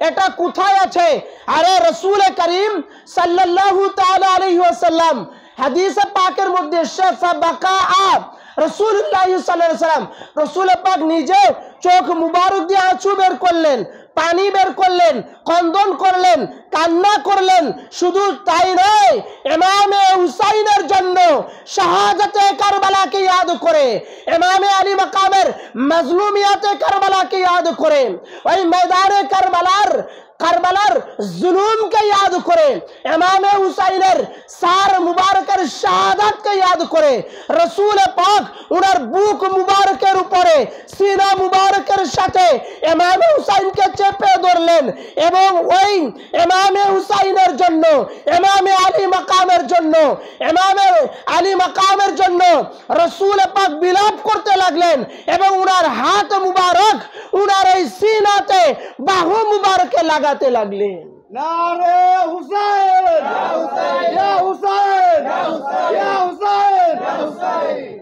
এটা কোথায় আছে? আরে রাসূল করিম সাল্লাল্লাহু তাআলা আলাইহি ওয়াসাল্লাম হাদিসে পাকের মধ্যে ফাবাকা রাসূলুল্লাহ সাল্লাল্লাহু আলাইহি ওয়াসাল্লাম, রাসূল পাক নিজে চোখ মুবারক দিয়ে আঁচু বের করলেন, পানি বের করলেন, কন্দন করলেন, কান্না করলেন। শুধু তাই নয়, ইমামে হুসাইনের জন্য শাহাদাতে কারবালাকে ইয়াদ করে, ইমামে আলী মাকামের মাজলুমিয়াতে কারবালাকে ইয়াদ করে, ওই ময়দানে কারবালার জুলুমকে ইয়াদ করে, ইমামে হুসাইনের সার মুবারকের শাহাদাতকে ইয়াদ করে, রাসূল পাক উনার বুক মুবারকের উপরে সিনা মুবারকের সাথে ইমামে হুসাইনকে চেপে ধরলেন, এবং ওই ইমামে হুসাইনের জন্য, ইমামে আলী মাকামের জন্য রাসূল পাক বিলাপ করতে লাগলেন, এবং উনার হাত মুবারক উনার এই সিনাতে বাহু মুবারকে লাগাতে লাগলেন।
নারে হুসাইন, ইয়া হুসাইন, ইয়া হুসাইন, ইয়া হুসাইন, ইয়া হুসাইন।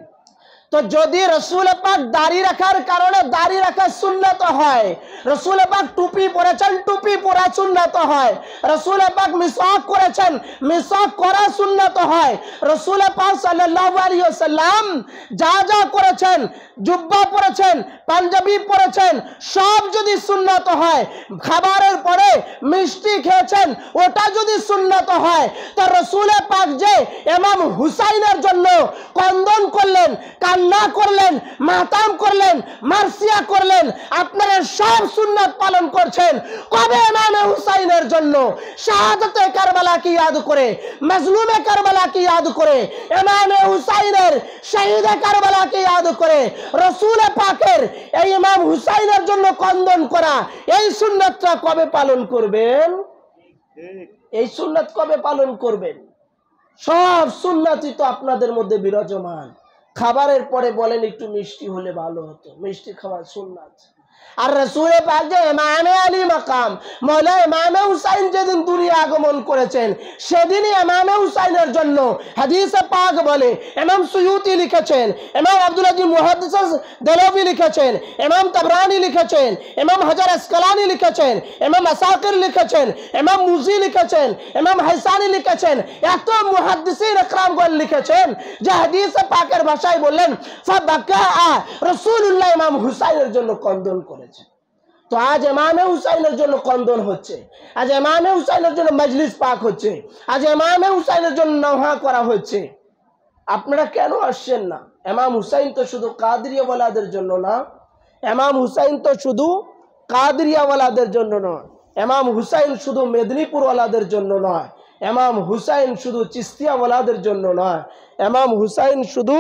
তো যদি রাসূল পাক দাড়ি রাখার কারণে দাড়ি রাখা সুন্নাত হয়, রাসূল পাক টুপি পরেছেন, টুপি পরা সুন্নাত হয়, রাসূল পাক মিসওয়াক করেছেন, মিসওয়াক করা সুন্নাত হয়, রাসূল পাক সাল্লাল্লাহু আলাইহি ওয়াসাল্লাম যা যা করেছেন, জুব্বা পরেছেন, পাঞ্জাবি পরেছেন, সব যদি সুন্নাত হয়, খাবারের পরে মিষ্টি খেয়েছেন, ওটা যদি সুন্নাত হয়, তো রাসূল পাক যে ইমাম হুসাইনের জন্য কন্দন করলেন, কান্না করলেন, মাতাম করলেন, মারসিয়া করলেন, আপনারা সব সুন্নাত পালন করছেন। কবে ইমামে হুসাইনের জন্য শাহাদাতে কারবালাকে ইয়াদ করে, মাজলুমে কারবালাকে ইয়াদ করে, ইমামে হুসাইনের শহীদে কারবালাকে ইয়াদ করে, রাসূল পাকের এই ইমাম হুসাইনের জন্য কন্দন করা, এই সুন্নাতটা কবে পালন করবেন? এই সুন্নাত কবে পালন করবেন? সব সুন্নাতই তো আপনাদের মধ্যে বিরাজমান। খাবারের পরে বলেন একটু মিষ্টি হলে ভালো হতো, মিষ্টি খাওয়া সুন্নাত। আর রাসূল পাক যে ইমামে আলী মাকাম মওলা ইমামে হুসাইন যেদিন দুনিয়া আগমন করেছেন, সেদিনই ইমামে হুসাইনের জন্য হাদিসে পাক বলে, ইমাম সুয়ুতি লিখেছেন, ইমাম আব্দুল আজিজ মুহাদ্দিস দেলভি লিখেছেন, ইমাম তাবরানি লিখেছেন, ইমাম হাজার আসকালানি লিখেছেন, ইমাম আসাকির লিখেছেন, ইমাম মুজি লিখেছেন, ইমাম হাইসানি লিখেছেন, এত মুহাদ্দিসিন ইকরামগণ লিখেছেন যে হাদিসে পাকের ভাষায় বললেন, ফাবাকা রাসূলুল্লাহ ইমাম হুসাইনের জন্য কন্দন করে। তো আজ ইমামে হুসাইনের জন্য কন্দন হচ্ছে, আজ ইমামে হুসাইনের জন্য মজলিস পাক হচ্ছে, আজ ইমামে হুসাইনের জন্য নওহা করা হচ্ছে। আপনারা কেন আসছেন না? ইমাম হুসাইন তো শুধু কাদরিয়াওয়ালাদের জন্য না, ইমাম হুসাইন তো শুধু কাদরিয়াওয়ালাদের জন্য নয়, ইমাম হুসাইন শুধু মেদিনীপুরওয়ালাদের জন্য নয়, ইমাম হুসাইন শুধু চিস্তিয়াওয়ালাদের জন্য নয়, ইমাম হুসাইন শুধু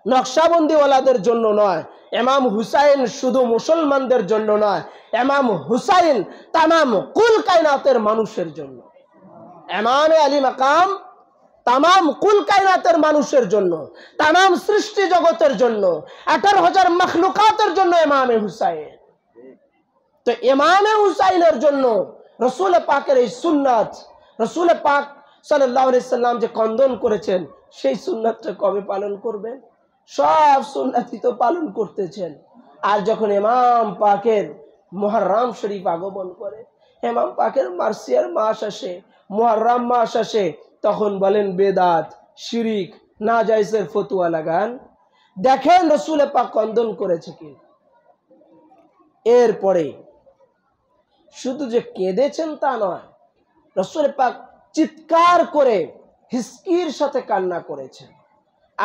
নকশাবন্দিওয়ালাদের জন্য নয়, ইমাম হুসাইন শুধু মুসলমানদের জন্য নয়, ইমাম হুসাইন তামাম কুল কায়নাতের মানুষের জন্য। ইমামে আলী মাকাম তামাম কুল কায়নাতের মানুষের জন্য, তামাম সৃষ্টি জগতের জন্য, 18,000 মখলুকাতের জন্য ইমামে হুসাইন। তো ইমামে হুসাইনের জন্য রাসূল পাকের এই সুন্নাত, রাসূল পাক সাল্লাল্লাহু আলাইহি সাল্লাম যে কন্দন করেছেন, সেই সুন্নাতটা কবে পালন করবেন? সব সুন্নাতই তো পালন করতেছেন। আর যখন ইমাম পাকের মুহররম শরীফ আগমন করে, ইমাম পাকের মার্সিয়ার মাস আসে, মুহররম মাস আসে, তখন বলেন বেদাত, শিরিক, নাজায়েজের ফতোয়া লাগান। দেখেন রাসূল পাক কন্দন করেছে কি। এরপরে শুধু যে কেঁদেছেন তা নয়, রাসূল পাক চিৎকার করে হিসকির সাথে কান্না করেছেন।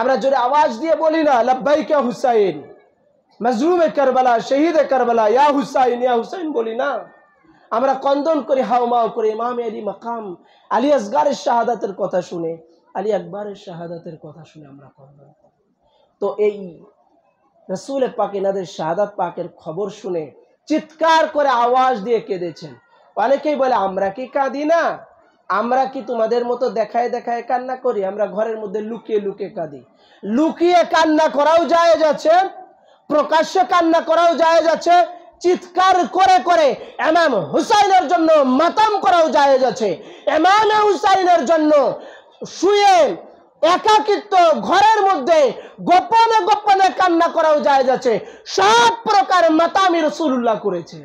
আমরা জোরে আওয়াজ দিয়ে বলি না লব্বাইকা হুসাইন, মাজলুমে কারবালা, শহীদে কারবালা, ইয়া হুসাইন ইয়া হুসাইন বলি না। আমরা কন্দন করি, হাওমাও করে ইমাম আলী মাকাম, আলী আসগারের শাহাদাতের কথা শুনে, আলী আকবরের শাহাদাতের কথা শুনে আমরা কন্দন করি। তো এই রাসূল পাক এনাদের শাহাদাত পাকের খবর শুনে চিৎকার করে আওয়াজ দিয়ে কেঁদেছেন। অনেকেই বলে আমরা কি কাঁদি না, আমরা কি তোমাদের মতো দেখায় দেখায় কান্না করি? আমরা ঘরের মধ্যে লুকিয়ে লুকিয়ে কাঁদি। লুকিয়ে কান্না করাও জায়েজ আছে, প্রকাশ্যে কান্না করাও জায়েজ আছে, চিৎকার করে করে ইমাম হুসাইনের জন্য মাতাম করাও জায়েজ আছে। ইমাম হুসাইনের জন্য শুয়ে একাকিত্ব ঘরের মধ্যে গোপনে গোপনে কান্না করাও জায়েজ আছে। সব প্রকার মাতামি রাসূলুল্লাহ করেছে।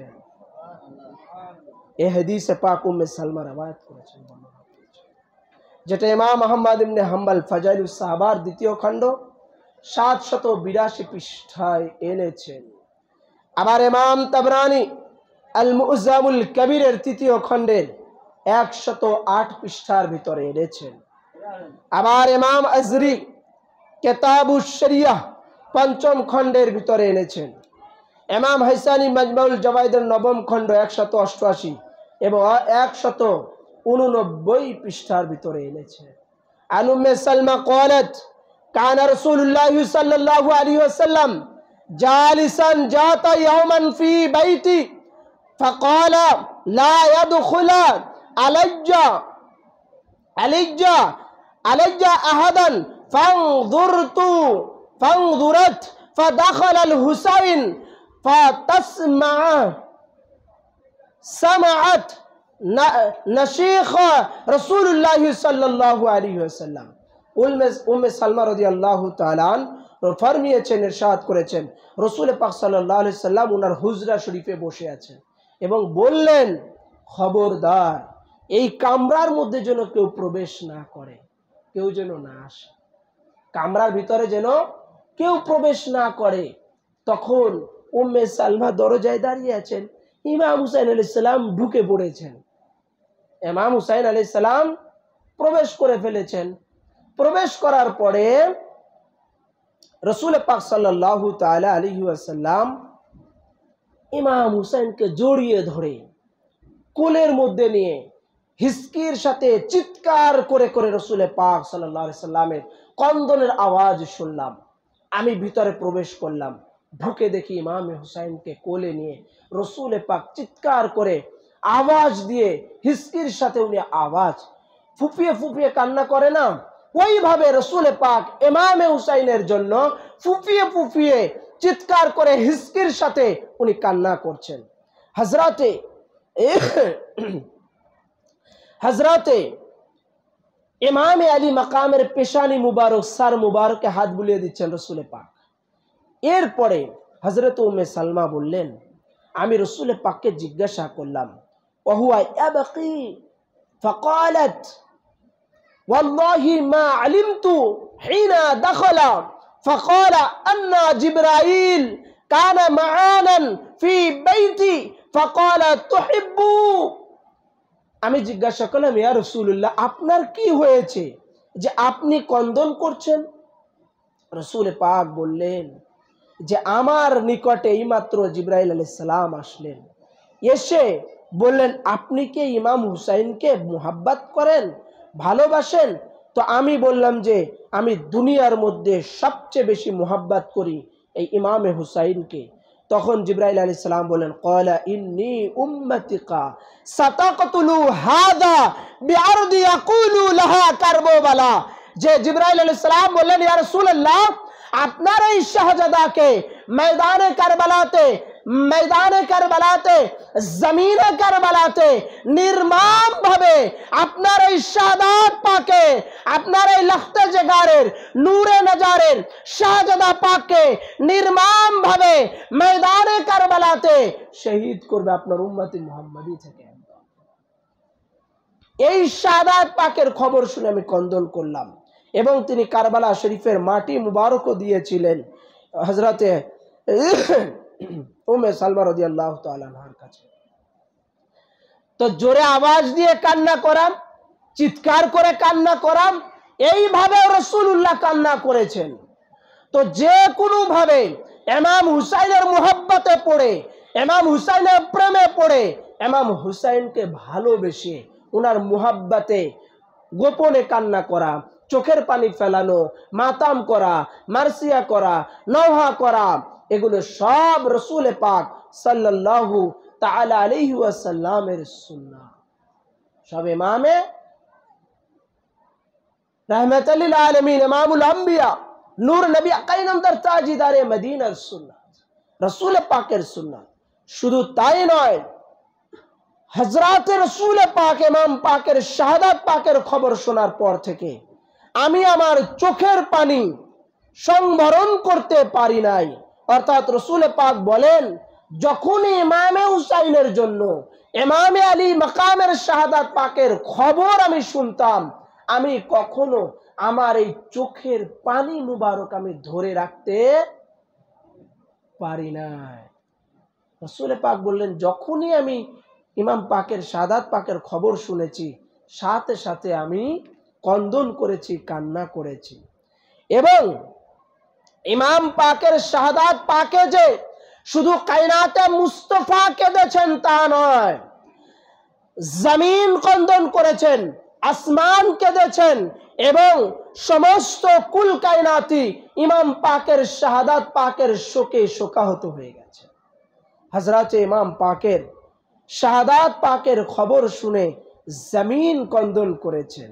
এই হাদিসে পাক উম্মে সালমা রওয়ায়াত করেছেন, যেটা ইমাম আহমদ ইবনে হাম্বল ফাজাইলুস সাহাবার দ্বিতীয় খণ্ড 782 পৃষ্ঠায় এনেছেন। আবার ইমাম তাবরানী আল মু'জামুল কবিরের তৃতীয় খণ্ডের 108 পৃষ্ঠার ভিতরে এনেছেন। আবার ইমাম আজরি কিতাবুশ শরিয়াহ পঞ্চম খণ্ডের ভিতরে এনেছেন। ইমাম হাসানি মাজমাউল জাওয়াইদের নবম খণ্ড 188 এবং 189 পৃষ্ঠার ভিতরে এনেছেন। আন উম্মে সালমা قالت كان رسول الله صلى الله عليه وسلم جالسا ذات يوما في بيتي فقال لا يدخل علي أحدا فانظرت فدخل الحسين سمعت نشيخ رسول الله صلى الله عليه وسلم। উম্মে সালমা রাদিয়াল্লাহু তাআলা ফরমিয়েছেন, ইরশাদ করেছেন, রাসূল পাক সাল্লাল্লাহু আলাইহি সাল্লাম ওনার হুজরা শরীফে বসে আছেন এবং বললেন, খবরদার এই কামরার মধ্যে যেন কেউ প্রবেশ না করে, কেউ যেন না আসে, কামরার ভিতরে যেন কেউ প্রবেশ না করে। তখন উম্মে সালমা দরজায় দাঁড়িয়ে আছেন, ইমাম হুসাইন আলাইহিস সালাম ঢুকে পড়েছেন। ইমাম হুসাইন আলাইহিস সালাম প্রবেশ করে ফেলেছেন। প্রবেশ করার পরে রাসূল পাক সাল্লাল্লাহু তাআলা আলাইহি ওয়াসাল্লাম ইমাম হুসাইনকে জড়িয়ে ধরে কোলের মধ্যে নিয়ে হিসকির সাথে চিৎকার করে করে রাসূল পাক সাল্লাল্লাহু আলাইহি সাল্লামের কন্দনের আওয়াজ শুনলাম। আমি ভিতরে প্রবেশ করলাম, ঢুকে দেখি ইমাম হুসাইনকে কোলে নিয়ে রাসূল পাক চিৎকার করে আওয়াজ দিয়ে হিসকির সাথে উনি আওয়াজ ফুপিয়ে ফুপিয়ে কান্না করে না, ওইভাবে রাসূল পাক ইমাম হুসাইনের জন্য ফুপিয়ে ফুপিয়ে চিৎকার করে হিসকির সাথে উনি কান্না করছেন। হযরতে ইমাম আলী মাকামের পেশানি মুবারক, সার মুবারকে হাত বুলিয়ে দিচ্ছেন রাসূল পাক। এরপরে হযরত উম্মে সালমা বললেন, আমি রাসূল পাককে জিজ্ঞাসা করলাম, ওয়াহুয়া ইয়াবকি ফাকালাত ওয়াল্লাহি মা আলিমতু হিনা দাখালা ফাকালা আন্না জিবরাইল কানা মাআনান ফি বাইতি ফাকালা তুহিব্বু। আমি জিজ্ঞাসা করলাম, ইয়া রাসূলুল্লাহ, আপনার কি হয়েছে যে আপনি কন্দন করছেন? রাসূল পাক বললেন যে আমার নিকটে এইমাত্র জিবরাইল আলাইহিস সালাম আসলেন, এসে বললেন, আপনি কি ইমাম হুসাইনকে মুহাব্বত করেন, ভালোবাসেন? তো আমি বললাম যে আমি দুনিয়ার মধ্যে সবচেয়ে বেশি মুহাব্বত করি এই ইমামে হুসাইনকে। তখন জিবরাইল আলাইহিস সালাম বলেন, ক্বালা ইন্নী উম্মতিকা সাতাকতুলু হাদা বিআরদি ইয়াকুলু লাহা কারবালা। যে জিবরাইল আলাইহিস সালাম বললেন, ইয়া রাসূলুল্লাহ, আপনার এই শাহজাদাকে ময়দানে কারবালাতে জমিনে কারবালাতে নির্মম ভাবে আপনার এই শাহাদাত পাকে, আপনার এই লখতে জগারের নূরে নজারের শাহজাদা পাককে নির্মম ভাবে ময়দানে কারবালাতে শহীদ করবে আপনার উম্মতি মুহাম্মাদি থেকে। এই শাহাদাত পাকের খবর শুনে আমি কন্দন করলাম এবং তিনি কারবালা শরীফের মাটি মুবারকও দিয়েছিলেন হযরতে উম্মে সালমা রাদিয়াল্লাহু তাআলা আনহার কাছে। তো জোরে আওয়াজ দিয়ে কান্না করাম, চিৎকার করে কান্না করাম, এইভাবে রাসূলুল্লাহ কান্না করেছেন। তো যে কোনো ভাবে ইমাম হুসাইনের মোহাব্বতে পড়ে, ইমাম হুসাইনের প্রেমে পড়ে, ইমাম হুসাইনকে ভালোবেসে ওনার মোহাব্বতে গোপনে কান্না করা, চোখের পানি ফেলানো, মাতাম করা, মার্সিয়া করা, নওহা করা, এগুলো সব রাসূল পাক সাল্লাল্লাহু তাআলা আলাইহি ওয়াসাল্লামের সুন্নাহ। সব ইমামে रहमत लिल आलमीन इमामुल अंबिया नूर नबी कायनामदार ताजीदारे मदीनार सुन्नात रसूल पाकेर सुन्नात। शुधु ताई नय, हजराते रसूल पाक इमाम पाकेर शाहादात पाकेर खबर शोनार पर थेके आमी आमार चोखेर पानी संभरण करते पारी नाई। अर्थात रसूल पाक बोलेन যখনই ইমামে হুসাইনের জন্য ইমামে আলী মাকামের শাহাদাত পাকের খবর আমি শুনতাম, আমি কখনো আমার এই চোখের পানি মুবারক আমি ধরে রাখতে পারি নাই। রাসূল পাক বললেন যখনই আমি ইমাম পাকের শাহাদাত পাকের খবর শুনেছি, সাথে সাথে আমি কন্দন করেছি, কান্না করেছি। এবং ইমাম পাকের শাহাদাত পাকে যে শুধু কায়নাতে মুস্তাফা কেঁদেছেন তা নয়, জমিন কন্দন করেছেন, আসমান কেঁদেছেন এবং সমস্ত কুল কায়নাতি ইমাম পাকের শাহাদাত পাকের শোকে শোকাহত হয়ে গেছে। হযরত ইমাম পাকের শাহাদাত পাকের খবর শুনে জমিন কন্দন করেছেন,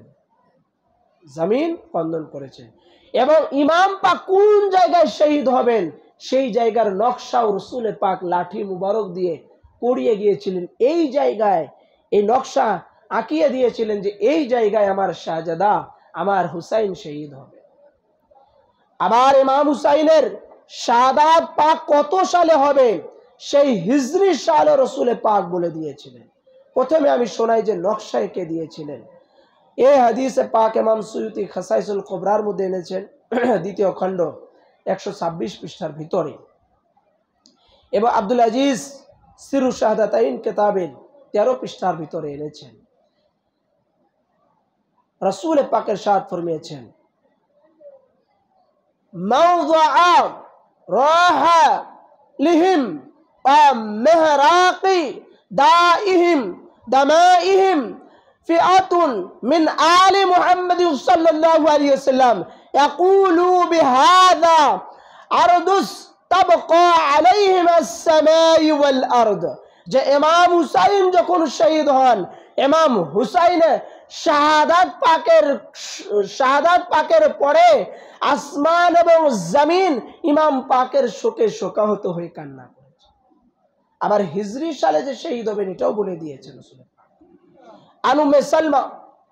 জমিন কন্দন করেছেন। এবং ইমাম পাক কোন জায়গায় শহীদ হবেন সেই জায়গার নকশাও রাসূল পাক লাঠি মুবারক দিয়ে করিয়ে গিয়েছিলেন। এই জায়গায় এই নকশা আঁকিয়ে দিয়েছিলেন যে এই জায়গায় আমার শাহজাদা আমার হুসাইন শহীদ হবে। আবার ইমাম হুসাইনের শাহাদাত পাক কত সালে হবে সেই হিজরি সালে রাসূল পাক বলে দিয়েছিলেন। প্রথমে আমি শোনাই যে নকশা এঁকে দিয়েছিলেন। এই হাদিসে পাক ইমাম সুয়ুতি খাসাইসুল কুবরার মধ্যে এনেছেন, দ্বিতীয় খণ্ড 126 পৃষ্ঠার ভিতরে, এবং আব্দুল আজিজ সিরু শাহাদাতাইন কিতাবের 13 পৃষ্ঠার ভিতরে এনেছেন। রাসূল পাকের সাথ ফরমিয়েছেন মাওযা রাহা লিহিম ওয়া মিহরাকি দাইহিম দামাইহিম ফিআতুন মিন আলি মুহাম্মদ সাল্লাল্লাহু আলাইহি ওয়াসাল্লাম ইয়াকুলু বিহাযা আরদুস তাবকা আলাইহিম আস-সামাই ওয়াল আরদ। যে ইমাম হুসাইন যখন শহীদ হন, ইমাম হুসাইনের শাহাদাত পাকের পরে আসমান এবং জমিন ইমাম পাকের শোকে শোকাহত হয়ে কান্না করেছে। আবার হিজরি সালে যে শহীদ হবেন এটাও বলে দিয়েছেন রাসূল পাক। আন উম্মে সালমা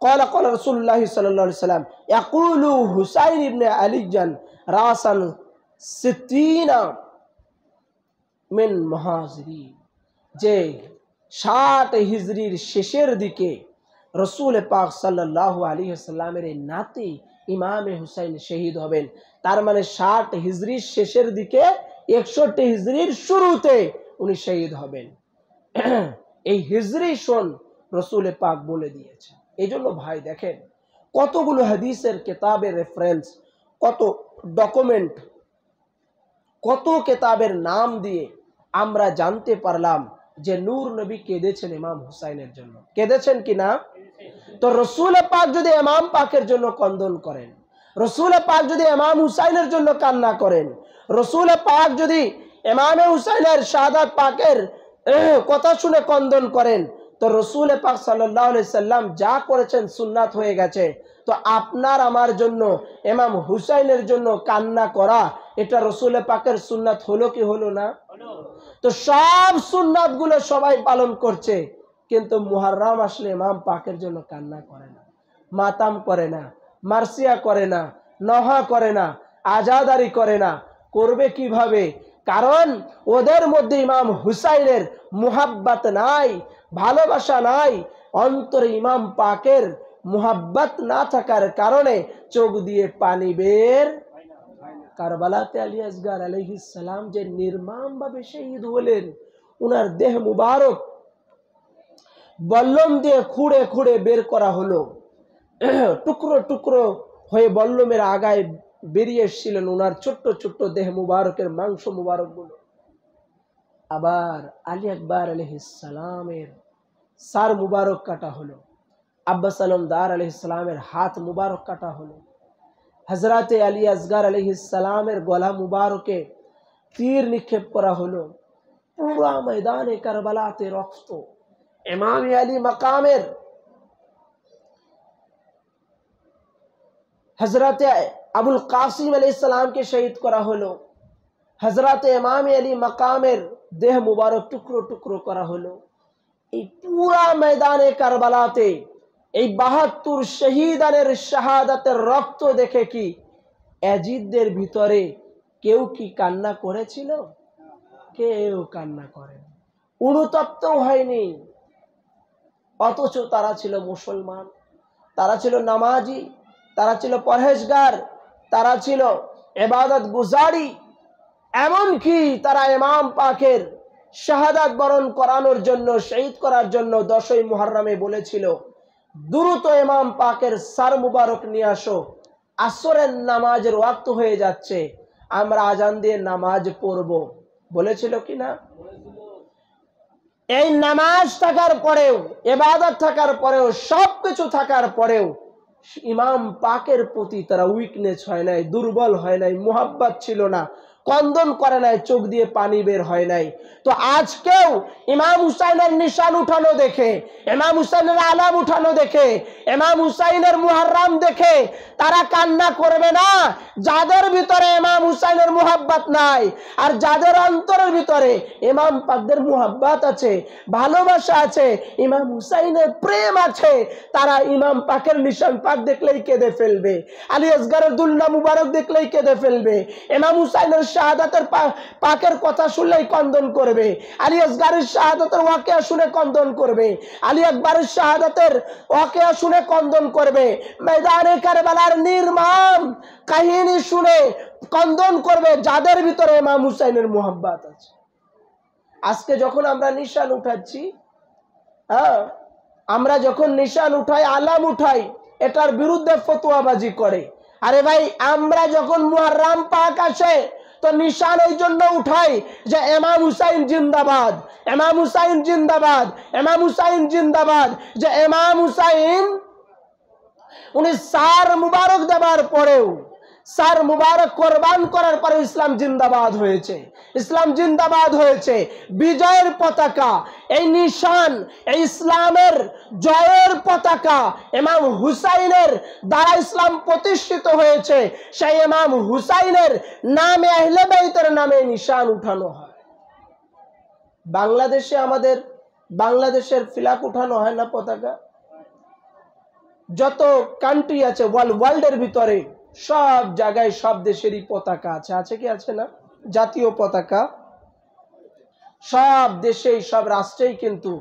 قال قال رسول الله صلى الله عليه وسلم يقول حسين ابن علي راسا 60 من মুহাজিরিন। যে 60 হিজরির শেষের দিকে রাসূল পাক সাল্লাল্লাহু আলাইহি ওয়াসাল্লামের এই নাতি ইমামে হুসাইন শহীদ হবেন। তার মানে 60 হিজরির শেষের দিকে 61 হিজরির শুরুতে উনি শহীদ হবেন। এই হিজরি সন রাসূল পাক বলে দিয়েছেন। এই জন্য ভাই দেখেন কতগুলো হাদিসের কিতাবের রেফারেন্স, কত ডকুমেন্ট, কত কিতাবের নাম দিয়ে আমরা জানতে পারলাম যে নূর নবী কেঁদেছেন ইমাম হুসাইনের জন্য। কেঁদেছেন কি না? তো রাসূল পাক যদি ইমাম পাকের জন্য কন্দন করেন, রাসূল পাক যদি ইমাম হুসাইনের জন্য কান্না করেন, রাসূল পাক যদি ইমামে হুসাইনের শাহাদাত পাকের কথা শুনে কন্দন করেন, তো রাসূল পাক সাল্লাল্লাহু আলাইহি সাল্লাম যা করেছেন সুন্নাত হয়ে গেছে। তো আপনার আমার জন্য ইমাম হুসাইনের জন্য কান্না করা এটা রাসূল পাকের সুন্নাত হলো কি হলো না? তো সব সুন্নাত গুলো সবাই পালন করছে, কিন্তু মুহররম আসলে ইমাম পাকের জন্য কান্না করে না, মাতাম করে না, মার্সিয়া করে না, নওহা করে না, আজাদারি করে না। করবে কিভাবে? কারণ ওদের মধ্যে ইমাম হুসাইনের মুহাব্বত নাই, ভালোবাসা নাই। অন্তরে ইমাম পাকের মুহাব্বত না থাকার কারণে চোখ দিয়ে পানি বের। কারবালাতে আলী আসগার আলাইহিস সালাম যে নির্মমভাবে শহীদ হলেন, উনার দেহ মুবারক বল্লম দিয়ে খুঁড়ে খুঁড়ে বের করা হলো, টুকরো টুকরো হয়ে বল্লমের আগায় বেরিয়ে এসেছিলেন ওনার ছোট্ট ছোট্ট দেহ মুবারকের মাংস মুবারক গুলো। আবার আলী আকবর আলাইহিস সালামের সার মুবারক কাটা হলো, আব্বাস আলমদার আলাইহিস সালামের হাত মুবারক কাটা হলো, হযরতে আলী আসগর আলাইহিস সালামের গলা মুবারকে তীর নিক্ষেপ করা হলো। পুরা ময়দানে কারবালাতে রক্ত। ইমাম আলী মাকামের হযরতে আবুল কাসিম আলাইহিস সালামকে শহীদ করা হলো। হযরতে ইমাম আলী মাকামের দেহ মুবারক টুকরো টুকরো করা হলো। এই পুরা ময়দানে কারবালাতে এই ৭২ শহীদানের শাহাদাতের রক্ত দেখে কি ইয়াজিদদের ভিতরে কেউ কি কান্না করেছিল? কেউ কান্না করেনি, অনুতপ্ত হয়নি। অথচ তারা ছিল মুসলমান, তারা ছিল নামাজি, তারা ছিল পরহেজগার, তারা ছিল ইবাদত গুজারি। এমনকি তারা ইমাম পাকের শাহাদাত বরণ করানোর জন্য, শহীদ করার জন্য 10ই মুহররমে বলেছিল, দ্রুত ইমাম পাকের সার মুবারক নিয়ে আসো, আসরের নামাজের ওয়াক্ত হয়ে যাচ্ছে, আমরা আজান দিয়ে নামাজ পড়ব। বলেছিল কি না? এই নামাজ থাকার পরেও, ইবাদত থাকার পরেও, সবকিছু থাকার পরেও ইমাম পাকের প্রতি তারা উইকনেস হয় নাই, দুর্বল হয় নাই, মুহাব্বত ছিল না, কন্দন করে নাই, চোখ দিয়ে পানি বের হয় নাই। তো আজকেও ইমাম হুসাইনের নিশান উঠানো দেখে, ইমাম হুসাইনের আলাম উঠানো দেখে, ইমাম হুসাইনের মুহররম দেখে তারা কান্না করবে না? যাদের ভিতরে ইমাম হুসাইনের মুহাব্বত নাই, আর যাদের অন্তরের ভিতরে ইমাম পাকদের মুহাব্বত আছে, ভালোবাসা আছে, ইমাম হুসাইনের প্রেম আছে, তারা ইমাম পাকের নিশান পাক দেখলেই কেঁদে ফেলবে, আলী আসগরের দুল্লা মুবারক দেখলেই কেঁদে ফেলবে, ইমাম হুসাইনের শাহাদাতের পাকের কথা শুনলেই কন্দন করবে, আলী আসগরের শাহাদাতের ওয়াকিয়া শুনে কন্দন করবে, আলী আকবরের শাহাদাতের ওয়াকিয়া শুনে কন্দন করবে, ময়দানে কারবালার নির্মম কাহিনী শুনে কন্দন করবে, যাদের ভিতরে ইমাম হুসাইনের মুহাব্বত আছে। আজকে যখন আমরা নিশান উঠাচ্ছি, আমরা যখন নিশান উঠাই, আলাম উঠাই, এটার বিরুদ্ধে ফতোয়াবাজি করে। আরে ভাই, আমরা যখন মুহররম পাক আসে তো নিশান এই জন্য উঠাই যে ইমাম হুসাইন জিন্দাবাদ, ইমাম হুসাইন জিন্দাবাদ, ইমাম হুসাইন জিন্দাবাদ। যে ইমাম হুসাইন উনি সার মুবারক দেবার পরেও, সার মুবারক কোরবান করার পরে ইসলাম জিন্দাবাদ হয়েছে, ইসলাম জিন্দাবাদ হয়েছে। বিজয়ের পতাকা, এই নিশান, এই ইসলামের জয়ের পতাকা ইমাম হুসাইনের দ্বারা ইসলাম প্রতিষ্ঠিত হয়েছে। সেই ইমাম হুসাইনের নামে, আহলে বাইতের নামে নিশান উঠানো হয়। বাংলাদেশে আমাদের বাংলাদেশের ফ্ল্যাগ উঠানো হয় না, পতাকা? যত কান্ট্রি আছে ওয়ার্ল্ডের ভিতরে, সব জায়গায় সব দেশেরই পতাকা আছে, আছে কি আছে না? জাতীয় পতাকা সব দেশেই, সব রাষ্ট্রেই কিন্তু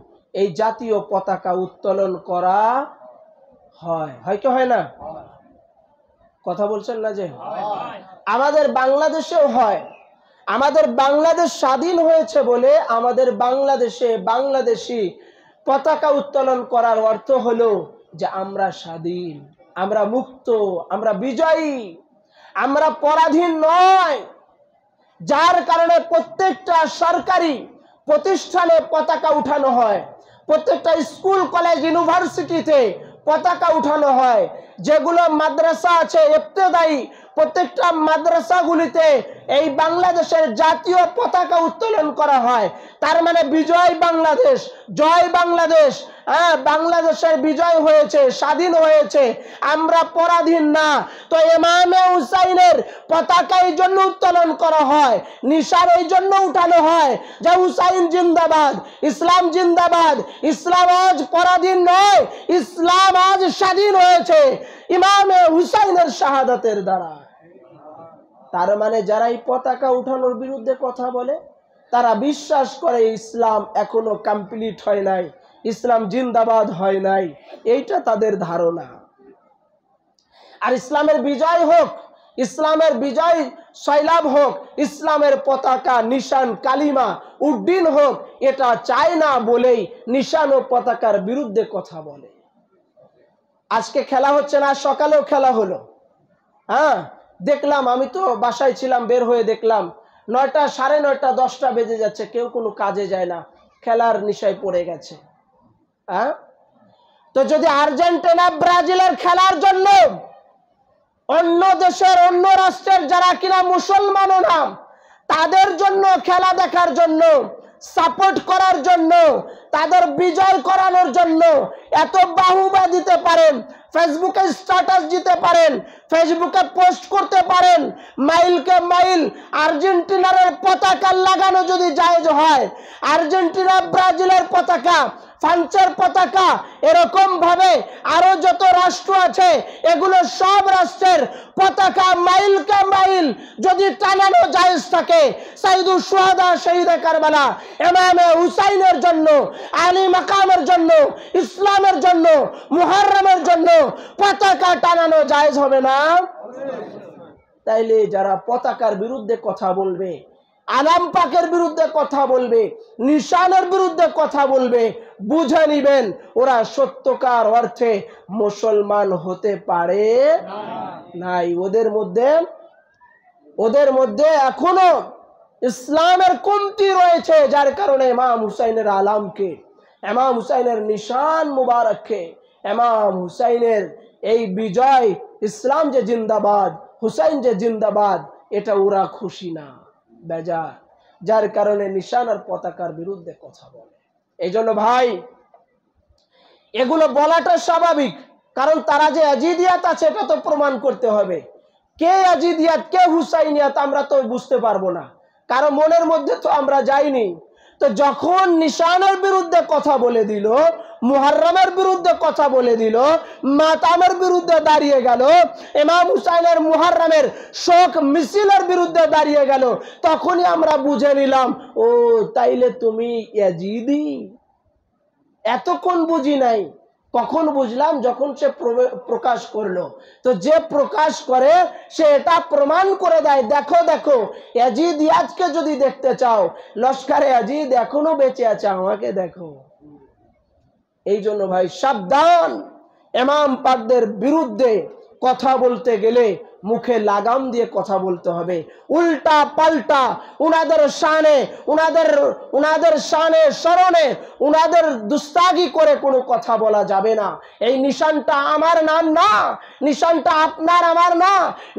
এই জাতীয় পতাকা উত্তোলন করা হয়, হয় কি হয় না? কথা বলছেন না যে? আমাদের বাংলাদেশেও হয়। আমাদের বাংলাদেশ স্বাধীন হয়েছে বলে আমাদের বাংলাদেশে বাংলাদেশি পতাকা উত্তোলন করার অর্থ হলো যে আমরা স্বাধীন, আমরা মুক্ত, আমরা বিজয়ী, আমরা পরাধীন নয়। যার কারণে প্রত্যেকটা সরকারি প্রতিষ্ঠানে পতাকা উঠানো হয়, প্রত্যেকটা স্কুল কলেজ ইউনিভার্সিটিতে পতাকা উঠানো হয়। যেগুলো মাদ্রাসা আছে ইবতেদায়ী, প্রত্যেকটা মাদ্রাসাগুলিতে এই বাংলাদেশের জাতীয় পতাকা উত্তোলন করা হয়। তার মানে বিজয় বাংলাদেশ, জয় বাংলাদেশ। বাংলাদেশের বিজয় হয়েছে, স্বাধীন হয়েছে, আমরা পরাধীন না। তো ইমামে হুসাইনের পতাকা এই জন্য উত্তোলন করা হয়, নিশান এই জন্য উঠানো হয় যে হুসাইন জিন্দাবাদ, ইসলাম জিন্দাবাদ, ইসলাম আজ পরাধীন নয়, ইসলাম আজ স্বাধীন হয়েছে ইমামে হুসাইনের শাহাদাতের দ্বারা। তার মানে যারা এই পতাকা উঠানোর বিরুদ্ধে কথা বলে, তারা বিশ্বাস করে ইসলাম এখনো কমপ্লিট হয় নাই, ইসলাম জিন্দাবাদ হয় নাই, এইটা তাদের ধারণা। আর ইসলামের বিজয় হোক, ইসলামের বিজয় সয়লাভ হোক, ইসলামের পতাকা, নিশান, কালিমা উড্ডীন হোক, এটা চায় না বলেই নিশান ও পতাকার বিরুদ্ধে কথা বলে। আজকে খেলা হচ্ছে না, সকালেও খেলা হলো, হ্যাঁ, দেখলাম, আমি তো বাসায় ছিলাম, বের হয়ে দেখলাম 9টা, 9:30, 10টা বেজে যাচ্ছে, কেউ কোনো কাজে যায় না, খেলার নেশায় পড়ে গেছে। হ্যাঁ, তো যদি আর্জেন্টিনা ব্রাজিলের খেলার জন্য অন্য দেশের, অন্য রাষ্ট্রের যারা কিনা মুসলমানও না, তাদের জন্য, খেলা দেখার জন্য, সাপোর্ট করার জন্য, তাদের বিজয় করানোর জন্য এত বাহুবা দিতে পারেন, ফেসবুকে স্ট্যাটাস দিতে পারেন, ফেসবুকে পোস্ট করতে পারেন, মাইলকে মাইল আর্জেন্টিনার পতাকা লাগানো যদি জায়েজ হয়, আর্জেন্টিনা ব্রাজিলের পতাকা, ফ্রান্সের পতাকা, এরকম ভাবে আরো যত রাষ্ট্র আছে এগুলো সব রাষ্ট্রের পতাকা মাইলকে মাইল যদি টানানো জায়েজ থাকে, সাইদুল শুহাদা শহীদে কারবালা ইমামে হুসাইনের জন্য, আলী মাকামের জন্য, ইসলামের জন্য, মুহররমের জন্য পতাকা টানানো জায়েজ হবে না? তাইলে যারা পতাকার বিরুদ্ধে কথা বলবে, আলাম পাকের বিরুদ্ধে কথা বলবে, নিশানের বিরুদ্ধে কথা বলবে, বুঝে নিবেন ওরা সত্যকার অর্থে মুসলমান হতে পারে নাই। ওদের মধ্যে এখনো ইসলামের কমতি রয়েছে, যার কারণে ইমাম হুসাইনের আলামকে, ইমাম হুসাইনের নিশান মুবারককে, ইমাম হুসাইনের এই বিজয়, ইসলাম যে জিন্দাবাদ, হুসাইন যে জিন্দাবাদ, এটা ওরা খুশি না, বেজার, যার কারণে নিশান আর পতাকার বিরুদ্ধে কথা বলে। এই জন্য ভাই, এগুলো বলাটা স্বাভাবিক, কারণ তারা যে ইয়াজিদিয়াত আছে এটা তো প্রমাণ করতে হবে। কে ইয়াজিদিয়াত, কে হুসাইনিয়াত আমরা তো বুঝতে পারবো না, কারণ মনের মধ্যে তো আমরা যাইনি। তো যখন নিশানের বিরুদ্ধে কথা বলে দিল, মুহররমের বিরুদ্ধে কথা বলে দিল, মাতামের বিরুদ্ধে দাঁড়িয়ে গেল, ইমাম হুসাইনের মুহররমের শোক মিছিলের বিরুদ্ধে দাঁড়িয়ে গেল, তখনই আমরা বুঝে নিলাম, ও তাইলে তুমি ইয়াজিদি। এতক্ষণ বুঝি নাই, কখন বুঝলাম? যখন সে প্রকাশ করলো। তো যে প্রকাশ করে সে এটা প্রমাণ করে দেয়, দেখো দেখো ইয়াজিদ ইয়াজকে যদি দেখতে চাও, লস্করে ইয়াজিদ এখনো বেঁচে আছে, আমাকে দেখো। এই জন্য ভাই সাবধান, ইমাম পাকদের বিরুদ্ধে কথা বলতে গেলে মুখে লাগাম দিয়ে কথা বলতে হবে, উল্টা পাল্টা উনাদের শানে স্মরণে উনাদের দুস্তাগি করে কোনো কথা বলা যাবে না। এই নিশানটা আমার নাম না, নিশানটা আপনার আমার না,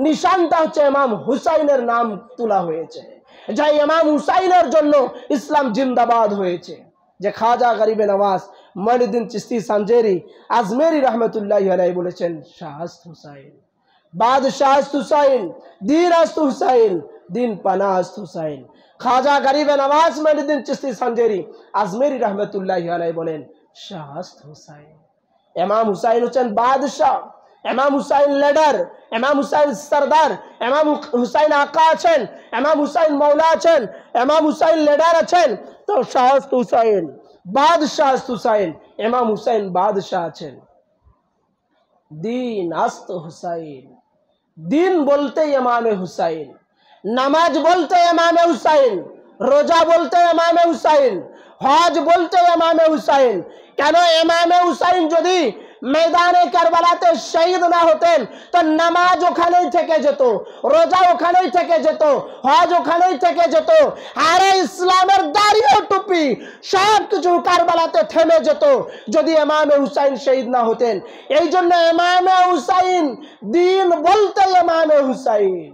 নিশানটা হচ্ছে ইমাম হুসাইনের নাম তোলা হয়েছে, যাই ইমাম হুসাইনের জন্য ইসলাম জিন্দাবাদ হয়েছে। যে খাজা গরিবে নওয়াজ মঈনুদ্দিন চিশতি সানজেরি আজমেরি রহমতুল্লাহি আলাইহি বলেছেন, শাহস্ত হুসাইন, বাদশাহস্ত হুসাইন, দীনস্ত হুসাইন, দিন পানাস্ত হুসাইন। খাজা গরিবে নওয়াজ মঈনুদ্দিন চিশতি সানজেরি আজমেরি রহমতুল্লাহি আলাইহি বলেন, শাহস্ত হুসাইন। ইমাম হুসাইন হচ্ছেন বাদশাহ, ইমাম হুসাইন লিডার, ইমাম হুসাইন সরদার, ইমাম হুসাইন আকা আছেন, ইমাম হুসাইন মৌলা আছেন, ইমাম হুসাইন লিডার আছেন। তো শাহস্ত হুসাইন, বাদশাহ হুসাইন, ইমাম হুসাইন বাদশাহ আছেন। দিন আস্ত হুসাইন, দিন বলতে ইমামে হুসাইন, নামাজ বলতে ইমামে হুসাইন, রোজা বলতে ইমামে হুসাইন, হজ বলতে ইমামে হুসাইন। কেন? ইমামে হুসাইন যদি मैदाने কারবালাতে শহীদ না হতেন তো নামাজ ওখানেই থেকে যেত, রোজা ওখানেই থেকে যেত, হজ ওখানেই থেকে যেত, আর ইসলামের দাড়ি ও টুপি সব কিছু কারবালাতে থেমে যেত যদি ইমামে হুসাইন শহীদ না হতেন। এই জন্য ইমামে হুসাইন, দিন বলতে ইমামে হুসাইন,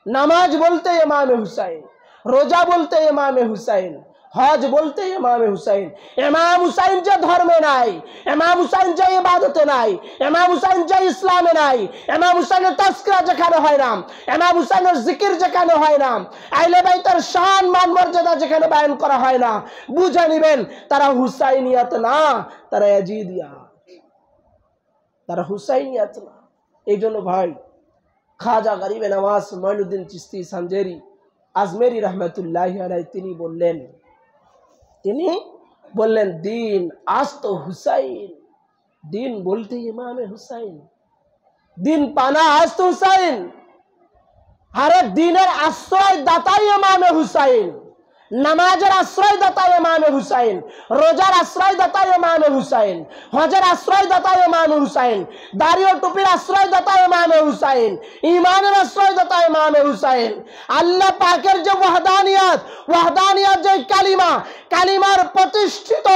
নামাজ বলতে ইমামে হুসাইন, রোজা বলতে ইমামে হুসাইন, হজ বলতে ইমামে হুসাইন। ইমাম হুসাইন যে ধর্মে নাই, ইমাম হুসাইন যে ইবাদতে নাই, ইমাম হুসাইন যে ইসলামে নাই, ইমাম হুসাইনের তাজকিরা যেখানে হয় না, ইমাম হুসাইনের জিকির যেখানে হয় না, আহলে বাইতের শান মান মর্যাদা যেখানে বয়ান করা হয় না, বুঝে নেবেন তারা হুসাইনিয়াত না, তারা ইয়াজিদিয়াত, তারা হুসাইনিয়াত না। এই জন্য ভাই, খাজা গরিবে নওয়াজ মঈনুদ্দিন চিশতি সানজেরি আজমেরি রহমতুল্লাহি আলাইহি তিনি বললেন, দিন আস্ত হুসাইন, দিন বলতে ইমামে হুসাইন, দিন পানা আস্ত হুসাইন। আরে দিনের আশ্রয় দাতাই ইমামে হুসাইন, নামাজের আশ্রয়দাতা ইমামে হুসাইন, রোজার আশ্রয়দাতা ইমামে হুসাইন, হজের আশ্রয়দাতা ইমামে হুসাইন, দাড়ি ও টুপির আশ্রয়দাতা ইমামে হুসাইন, ঈমানের আশ্রয়দাতা ইমামে হুসাইন। আল্লাহ পাকের যে ওয়াহদানিয়াত, ওয়াহদানিয়াত যে কালিমা, কালিমার প্রতিষ্ঠিত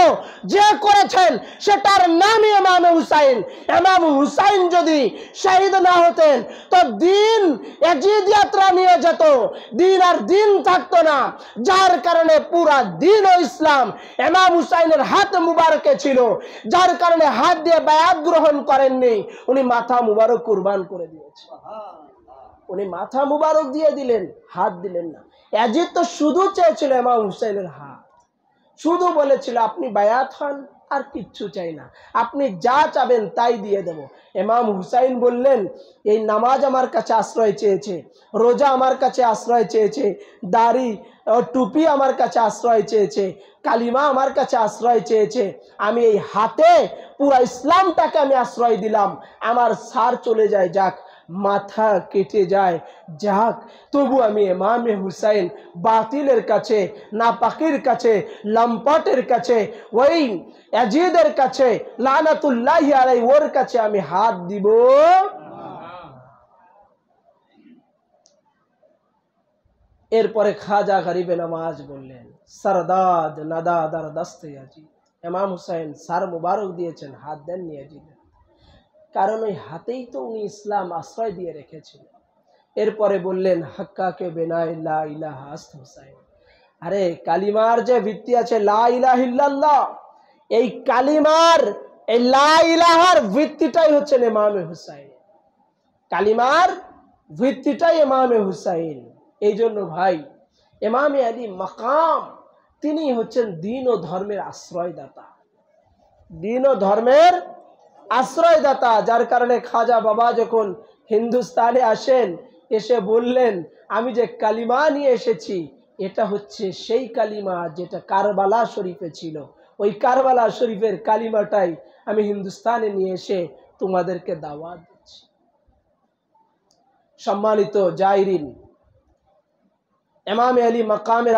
যে করেছেন সেটার নামই ইমামে হুসাইন। ইমাম হুসাইন যদি শহীদ না হতেন তো দিন ইয়াজিদিয়াতরা নিয়ে যেত, দিন আর দিন থাকতো না। যার কারণে পুরা দিন ও ইসলাম ইমাম হুসাইনের হাত মুবারকে ছিল, যার কারণে হাত দিয়ে বায়াত গ্রহণ করেননি, উনি মাথা মুবারক কুরবান করে দিয়েছেন। উনি মাথা মুবারক দিয়ে দিলেন, হাত দিলেন না। ইয়াজিদ তো শুধু চেয়েছিল ইমাম হুসাইনের হাত, শুধু বলেছিল আপনি বায়াত হন, আর কিচ্ছু চাই না, আপনি যা চাবেন তাই দিয়ে দেব। ইমাম হুসাইন বললেন এই নামাজ আমার কাছে আশ্রয় চেয়েছে, রোজা আমার কাছে আশ্রয় চেয়েছে, দাড়ি ও টুপি আমার কাছে আশ্রয় চেয়েছে, কালিমা আমার কাছে আশ্রয় চেয়েছে, আমি এই হাতে পুরা ইসলামটাকে আমি আশ্রয় দিলাম। আমার সার চলে যায় যাক, মাথা কেটে যায় যাক, তবু আমি ইমামে হুসাইন বাতিলের কাছে, নাপাকির কাছে, লম্পটের কাছে, ওই ইয়াজিদের কাছে লানাতুল্লাহি আলাইহি ওর কাছে আমি হাত দিব। এরপরে খাজা গরিবে নামাজ বললেন সরদাদ নাদাদার দস্তে ইয়াজিদ। ইমাম হুসাইন সার মুবারক দিয়েছেন, হাত দেননি ইয়াজিদের, কারণ ওই হাতেই তো উনি ইসলাম আশ্রয় দিয়ে রেখেছিলেন। এরপরে বললেন হাক্কাকে বেনায়ে লা ইলাহা আস্ত হুসাইন। আরে কালিমার যে ভিত্তি আছে লা ইলাহা ইল্লাল্লাহ, এই কালিমার এই লা ইলাহার ভিত্তিটাই হচ্ছেন ইমামে হুসাইন, কালিমার ভিত্তিটাই ইমামে হুসাইন। এই জন্য ভাই ইমামে আলী মাকাম তিনি হচ্ছেন দ্বীন ও ধর্মের আশ্রয়দাতা, দ্বীন ও ধর্মের আশ্রয়দাতা। যার কারণে খাজা বাবা যখন হিন্দুস্তানে আসেন, এসে বললেন আমি যে কালিমা নিয়ে এসেছি এটা হচ্ছে সেই কালিমা যেটা কারবালা শরীফে ছিল, ওই কারবালা শরীফের কালিমাটাই আমি হিন্দুস্তানে নিয়ে এসে তোমাদেরকে দাওয়াত দিচ্ছি। সম্মানিত জায়রিন, ইমামে আলী মাকামের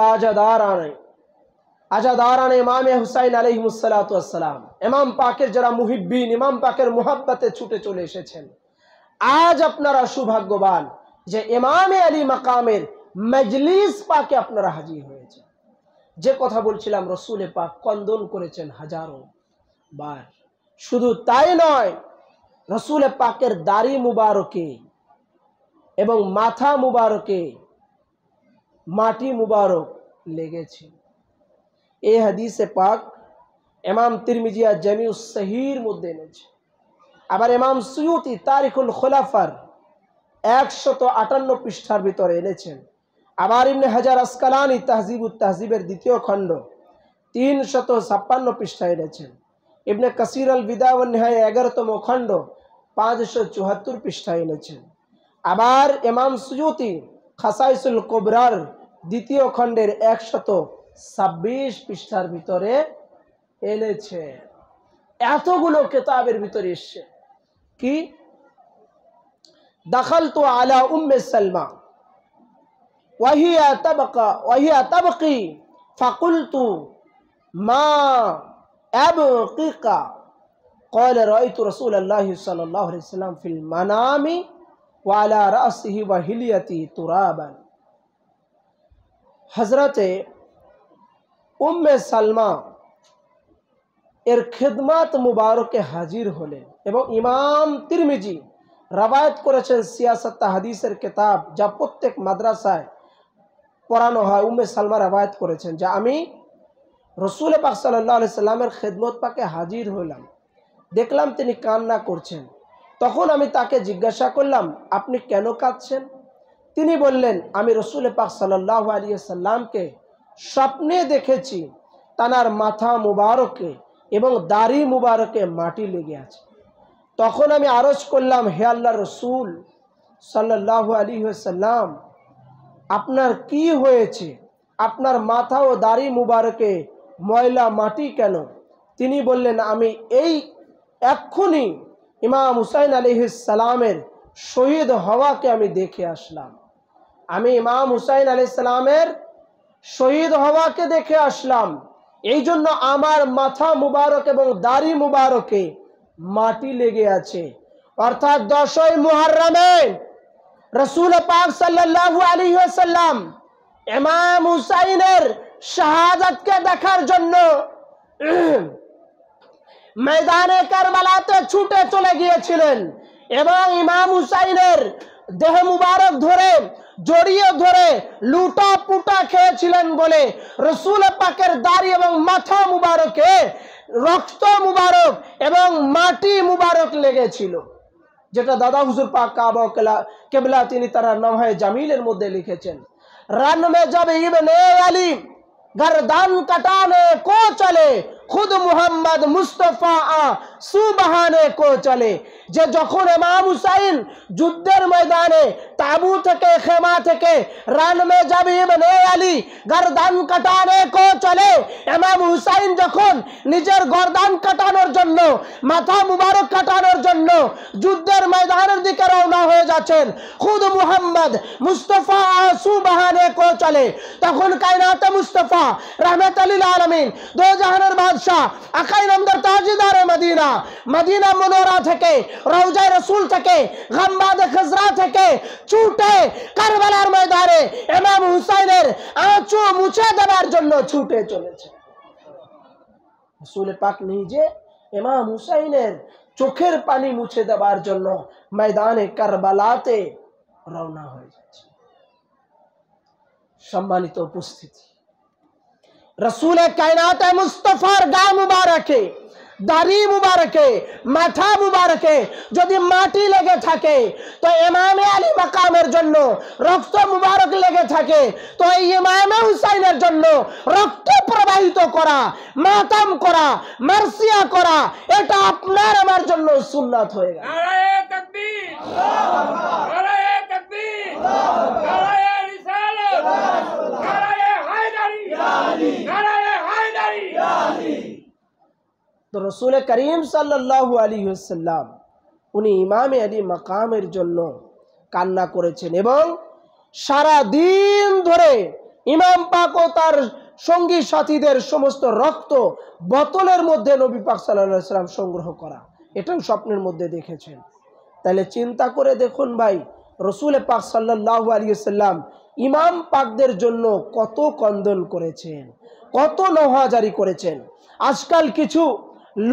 আজাদারানে ইমামে হুসাইন আলাইহিসসালাতু ওয়াসসালাম, ইমাম পাকের যারা মুহিব্বিন, ইমাম পাকের মুহাব্বতে ছুটে চলে এসেছেন। আজ আপনারা সৌভাগ্যবান যে ইমামে আলী মাকামের মজলিস পাকে আপনারা হাজির হয়েছেন। যে কথা বলছিলাম রসুলে পাক কন্দন করেছেন হাজারো বার। শুধু তাই নয়, রসুলে পাকের দাড়ি মুবারকে এবং মাথা মুবারকে মাটি মুবারক লেগেছে। এই হাদিসে পাক ইমাম তিরমিজি জামিউস সহিহর মধ্যে এনেছে। আবার ইমাম সুয়ুতি তারিখুল খুলাফার 158 পৃষ্ঠার ভিতরে এনেছেন। আবার ইবনে হাজার আসকালানি তাহজিবুত তাহজিবের 2য় খণ্ড 356 পৃষ্ঠায় এনেছেন। ইবনে কাসির আল বিদা ওয়ান নিহায়া 11তম খণ্ড 574 পৃষ্ঠায় এনেছেন। আবার ইমাম সুয়ুতি খাসাইসুল কুবরার 2য় খণ্ডের 126 পৃষ্ঠার ভিতরে এনেছে। এতগুলো কিতাবের ভিতরে এসছে কি দাখালতু আলা উম্মে সালমা ওয়াহিয়া তাবকি ফাকুলতু মা আবকিকা قال رأيت رسول الله صلى الله عليه وسلم في المنام وعلى رأسه وحليته ترابا। হযরতে উম্মে সালমা এর খিদমত মুবারকে হাজির হলেন এবং ইমাম তিরমিজি রবায়ত করেছেন সিয়াসত হাদিসের কিতাব, যা প্রত্যেক মাদ্রাসায় পড়ানো হয়। উম্মে সালমা রবায়ত করেছেন যে আমি রসুল পাক সাল্লাল্লাহু আলাইহি সাল্লামের খিদমত পাকে হাজির হলাম, দেখলাম তিনি কান্না করছেন। তখন আমি তাকে জিজ্ঞাসা করলাম আপনি কেন কাঁদছেন? তিনি বললেন আমি রসুল পাক সাল্লাল্লাহু আলাইহি সাল্লামকে স্বপ্নে দেখেছি, তানার মাথা মুবারকে এবং দাড়ি মুবারকে মাটি লেগে আছে। তখন আমি আরজ করলাম হে আল্লাহর রসুল সাল্লাল্লাহু আলাইহি ওয়াসাল্লাম, আপনার কি হয়েছে? আপনার মাথা ও দাড়ি মুবারকে ময়লা মাটি কেন? তিনি বললেন আমি এই এক্ষুনি ইমাম হুসাইন আলাইহিস সালামের শহীদ হওয়াকে আমি দেখে আসলাম। আমি ইমাম হুসাইন আলাইহিস সালামের শহীদ হওয়াকে দেখে আসলাম, এই জন্য আমার মাথা মুবারক এবং দাড়ি মুবারকে মাটি লেগে আছে। অর্থাৎ 10ই মুহররমে রাসূল পাক সাল্লাল্লাহু আলাইহি ওয়াসাল্লাম ইমাম হুসাইনের শাহাদাতকে দেখার জন্য ময়দানে কারবালাতে ছুটে চলে গিয়েছিলেন এবং ইমাম হুসাইনের দেহ মুবারক ধরে জড়িয়ে ধরে লুটা পুটা খেয়েছিলেন বলে রাসূল পাকের দাড়ি এবং মাথা মুবারকে রক্ত মুবারক এবং মাটি মুবারক লেগেছিল, যেটা দাদা হুজুর পাক কাবা কেবলা তিনি তার নওহায়ে জামিলের মধ্যে লিখেছেন। रन में जब इब्ने अली गर्दन कटाने को चले खुद मुहम्मद मुस्तफा सुबहाने को चले। যে যখন ইমাম হুসাইন যুদ্ধের ময়দানে তাবু থেকে খেমা থেকে রান মে জব ইবনে আলী গর্দান কাটানে কো চলে, ইমাম হুসাইন যখন নিজের গর্দান কাটানোর জন্য মাথা মুবারক কাটানোর জন্য যুদ্ধের ময়দানের দিকে রওনা হয়ে যাচ্ছেন, খুদ মুহাম্মদ মুস্তাফা সুবহানে কো চলে, তখন কায়নাতে মুস্তাফা রাহমাতুল লিল আলামিন দো জাহানের বাদশা আকাই নামদার তাজদার মদিনা মদিনা মুনওয়ারা থেকে রওজায়ে রাসূল থেকে গাম্বাদ খজরা থেকে ছুটে কারবালার ময়দানে ইমাম হুসাইনের আঁচু মুছে দেওয়ার জন্য ছুটে চলেছে। রাসূল পাক নিজে ইমাম হুসাইনের চোখের পানি মুছে দেওয়ার জন্য ময়দানে কারবালাতে রওনা হয়ে যাচ্ছে। সম্মানিত উপস্থিতি, রাসূল কায়নাত মুস্তাফার গা মুবারকে দাড়ি মুবারকে মাথা মুবারকে যদি মাটি লেগে থাকে তো ইমামে আলী মাকামের জন্য রক্ত মুবারক লেগে থাকে তো এই ইমামে হুসাইনের জন্য রক্ত প্রবাহিত করা, মাতাম করা, মারসিয়া করা এটা আপনার আমার জন্য সুন্নাত হয়ে গেল।
নারায়ে তাকবীর, নারায়ে তাকবীর, নারায়ে রিসালাত, নারায়ে হায়দারি, নারায়ে হায়দারি।
তো রাসূল করিম সাল্লাল্লাহু আলাইহি ওয়াসাল্লাম উনি ইমামে আলী মাকামের জন্য কান্না করেছেন এবং সারা দিন ধরে ইমাম পাক ও তার সঙ্গী সাথীদের সমস্ত রক্ত বোতলের মধ্যে নবী পাক সাল্লাল্লাহু আলাইহি ওয়াসাল্লাম সংগ্রহ করা, এটাও স্বপ্নের মধ্যে দেখেছেন। তাহলে চিন্তা করে দেখুন ভাই, রাসূল পাক সাল্লাল্লাহু আলাইহি ওয়াসাল্লাম ইমাম পাকদের জন্য কত কন্দন করেছেন, কত নওহা জারি করেছেন। আজকাল কিছু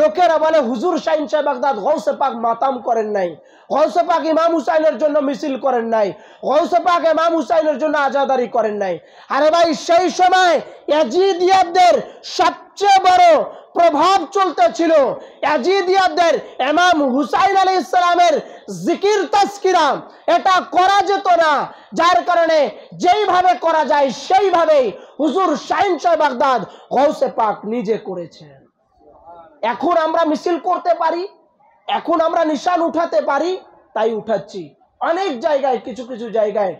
লোকেরা বলে হুজুর শাহিন শাহ বাগদাদ গৌসে পাক মাতাম করেন নাই, গৌসে পাক ইমাম হুসাইনের জন্য মিছিল করেন নাই, গৌসে পাক ইমাম হুসাইনের জন্য আজাদারি করেন নাই। আরে ভাই, সেই সময় ইয়াজিদিয়াতদের সবচেয়ে বড় প্রভাব চলতেছিল। ইয়াজিদিয়াতদের ইমাম হুসাইন আলাইহিস সালামের জিকির তাজকিরা এটা করা যেত না, যার কারণে যেইভাবে করা যায় সেইভাবেই হুজুর শাহিন শাহ বাগদাদ গৌসে পাক নিজে করেছেন। এখন আমরা মিছিল করতে পারি, এখন আমরা নিশান উঠাতে পারি, তাই উঠাচ্ছি। অনেক জায়গায় কিছু কিছু জায়গায়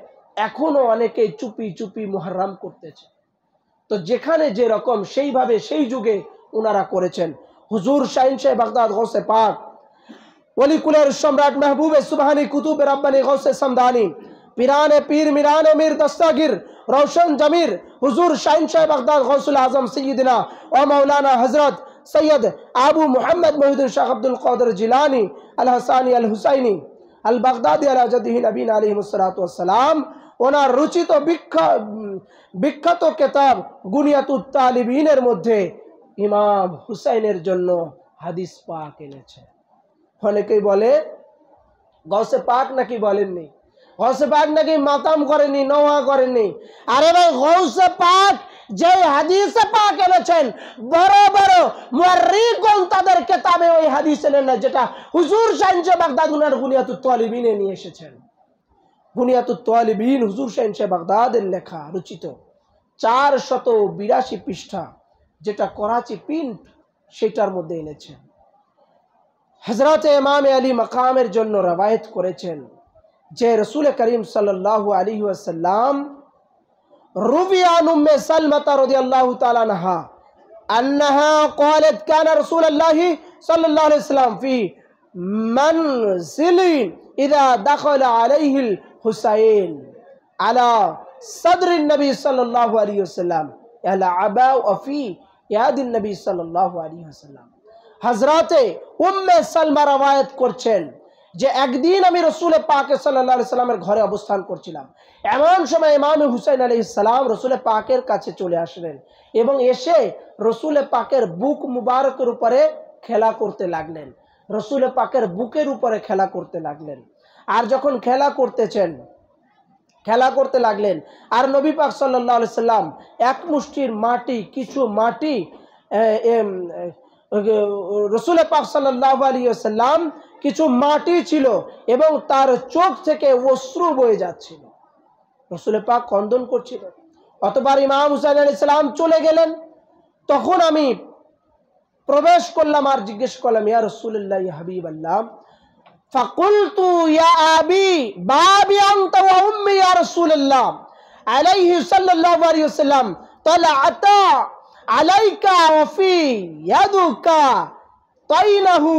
এখনো অনেকে চুপি চুপি মুহররম করতেছে। তো যেখানে যে রকম সেইভাবে সেই যুগে ওনারা করেছেন। হুজুর শাহিন শাহ বাগদাদ গৌসে পাক ওলি কুলের সম্রাট মেহবুবে সুবহানি কুতুব রব্বানি গৌসে সমদানি পিরানে পীর মিরানে মির দস্তাগির রওশন জমির হুজুর শাহিন শাহ বাগদাদ গৌসুল আজম সৈয়দনা ও মৌলানা হযরত সৈয়দ আবু মুহাম্মদ মহিউদ্দিন শাহ আব্দুল কাদের জিলানী আল হাসানি আল হুসাইনি আল বাগদাদি আলা জাদ্দিহি নবীন আলাইহিসসালাতু ওয়াসসালাম ওনার রচিত বিখ্যাত কিতাব গুনিয়াতুত তালিবিনের মধ্যে ইমাম হুসাইনের জন্য হাদিস পাক এনেছে। অনেকেই বলে গৌসে পাক নাকি বলেননি, গৌসে পাক নাকি মাতাম করেননি, নওয়া করেননি। আরে ভাই, গৌসে পাক যে হাদিসে পাক এনেছেন বড় বড় মুআররিখগণ তাদের কিতাবে ওই হাদিস এনেন না, যেটা হুজুর শাহিন শাহ বাগদাদ উনার গুনিয়াতুত তালিবিনে নিয়ে এসেছেন। গুনিয়াতুত তালিবিন হুজুর শাহিন শাহ বাগদাদের লেখা রচিত 482 পৃষ্ঠা, যেটা করাচি প্রিন্ট, সেটার মধ্যে এনেছেন। হযরত ইমাম আলী মাকামের জন্য রওয়ায়াত করেছেন যে রাসূল করিম সাল্লাল্লাহু আলাইহি ওয়াসাল্লাম রুবি আন উম্মে সালমা রাদিয়াল্লাহু তাআলা আনহা আন্নাহা ক্বালাত কানা রাসূলুল্লাহ সাল্লাল্লাহু আলাইহি ওয়াসাল্লাম ফি মানজিলিন ইযা দাখালা আলাইহিল হুসাইন আলা सदरिन नबी सल्लल्लाहु अलैहि वसल्लम अला अबा वफी यादिन नबी सल्लल्लाहु अलैहि वसल्लम। हजरते उम्मे सलमा रवायत করছেন যে একদিন আমি রাসূল পাক সাল্লাল্লাহু আলাইহি সাল্লামের ঘরে অবস্থান করছিলাম। এমন সময় ইমাম হুসাইন আলাইহিস সালাম রাসূল পাকের কাছে চলে আসলেন এবং এসে রাসূল পাকের বুক মুবারকের উপরে খেলা করতে লাগলেন। রাসূল পাকের বুকের উপরে খেলা করতে লাগলেন। আর যখন খেলা করতে লাগলেন আর নবী পাক সাল্লাল্লাহু আলাইহি সাল্লাম এক মুষ্টির মাটি কিছু মাটি রাসূল পাক সাল্লাল্লাহু আলাইহি ওয়াসাল্লাম কিছু মাটি ছিল এবং তার চোখ থেকে অশ্রু বয়ে যাচ্ছিল। রাসূল পাক ক্রন্দন করছিলেন। অতঃপর ইমাম হুসাইন আলাইহিস সালাম চলে গেলেন। তখন আমি প্রবেশ করলাম আর জিজ্ঞেস করলাম, ইয়া রাসূলুল্লাহ ইয়া হাবিবাল্লাহ, ফাকুলতু ইয়া আবি বাবি আনতা ওয়া উম্মি ইয়া রাসূলুল্লাহ আলাইহি সাল্লাল্লাহু আলাইহি ওয়াসাল্লাম তালাআতা আলাইকা ওয়া ফি ইয়াদুকা তাইনাহু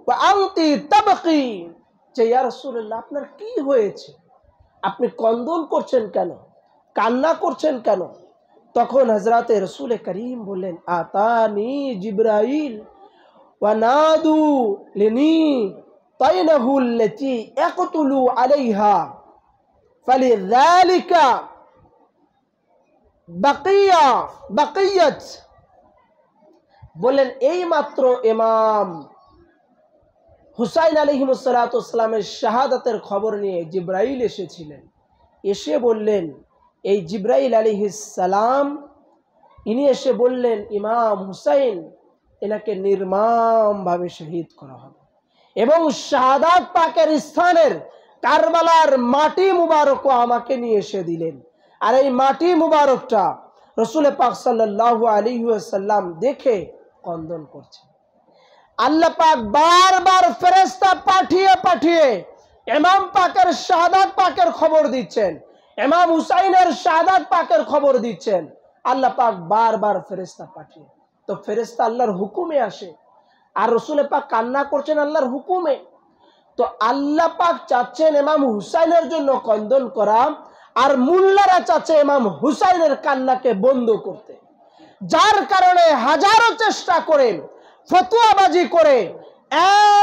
ওয়া আনতি তাবকি। যে ইয়া রাসূলুল্লাহ, আপনার কি হয়েছে? আপনি ক্রন্দন করছেন কেন? কান্না করছেন কেন? তখন হযরতে রাসূল করিম বললেন, আতানি জিবরাইল ওয়া নাদু লিনি তাইনাহু আল্লাতী ইয়াকতুলু আলাইহা ফালিযালিকা বাকিয়াত। বলেন এই মাত্র ইমাম হুসাইন আলাইহিস সালাতু ওয়াস সালামের শাহাদাতের খবর নিয়ে জিবরাইল এসেছিলেন। এসে বললেন, এই জিবরাইল আলাইহিস সালাম ইনি এসে বললেন, ইমাম হুসাইন এনাকে নির্মমভাবে শহীদ করা হবে এবং শাহাদাত পাকের স্থানের কারবালার মাটি মুবারকও আমাকে নিয়ে এসে দিলেন। আর এই মাটি মুবারকটা রাসূল পাক সাল্লাল্লাহু আলাইহি ওয়াসাল্লাম দেখে ক্রন্দন করছেন। আল্লাহ পাক বারবার ফেরেশতা পাঠিয়ে ইমাম পাকের শাহাদাত পাকের খবর দিচ্ছেন, ইমাম হুসাইনের শাহাদাত পাকের খবর দিচ্ছেন। আল্লাহ পাক বারবার ফেরেশতা পাঠিয়ে, তো ফেরেশতা আল্লাহর হুকুমে আসে আর রাসূল পাক কান্না করছেন আল্লাহর হুকুমে। তো আল্লাহ পাক চাচ্ছেন ইমাম হুসাইনের জন্য ক্রন্দন করা, আর মুল্লারা চাচ্ছে ইমাম হুসাইনের কান্নাকে বন্ধ করতে। যার কারণে হাজারো চেষ্টা করে ফতোয়াবাজি করে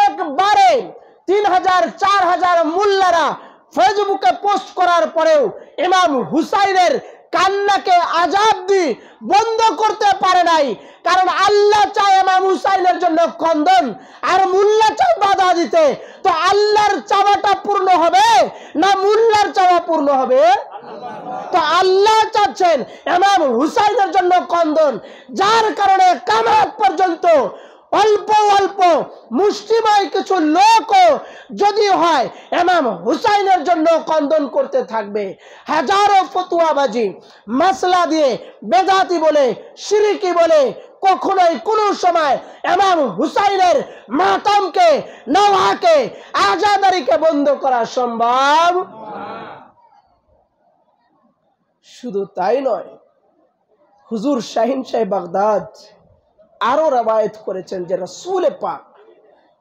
একবারে 3000-4000 মুল্লারা ফেসবুকে পোস্ট করার পরেও ইমাম হুসাইনের কান্নাকে আযাব দিয়ে বন্ধ করতে পারে নাই। কারণ আল্লাহ চায় ইমাম হুসাইনের জন্য ক্রন্দন আর মুল্লা চায় বাধা দিতে। তো আল্লাহর চাওয়াটা পূর্ণ হবে না মুল্লার চাওয়া পূর্ণ হবে? তো আল্লাহ চাচ্ছেন ইমাম হুসাইনের জন্য ক্রন্দন, যার কারণে কিয়ামত পর্যন্ত অল্প অল্প মুষ্টিময় কিছু লোকও যদি হয় ইমাম হুসাইনের জন্য ক্রন্দন করতে থাকবে। হাজারো ফতোয়াবাজি মাসলা দিয়ে বেদাতি বলে শিরকি বলে কখনোই কোনো সময় ইমাম হুসাইনের মাতামকে নওয়াকে আজাদারিকে বন্ধ করা সম্ভব। শুধু তাই নয়, হুজুর শাহিন শাহ বাগদাদ আরো রবায়ত করেছেন যে রাসূল পাক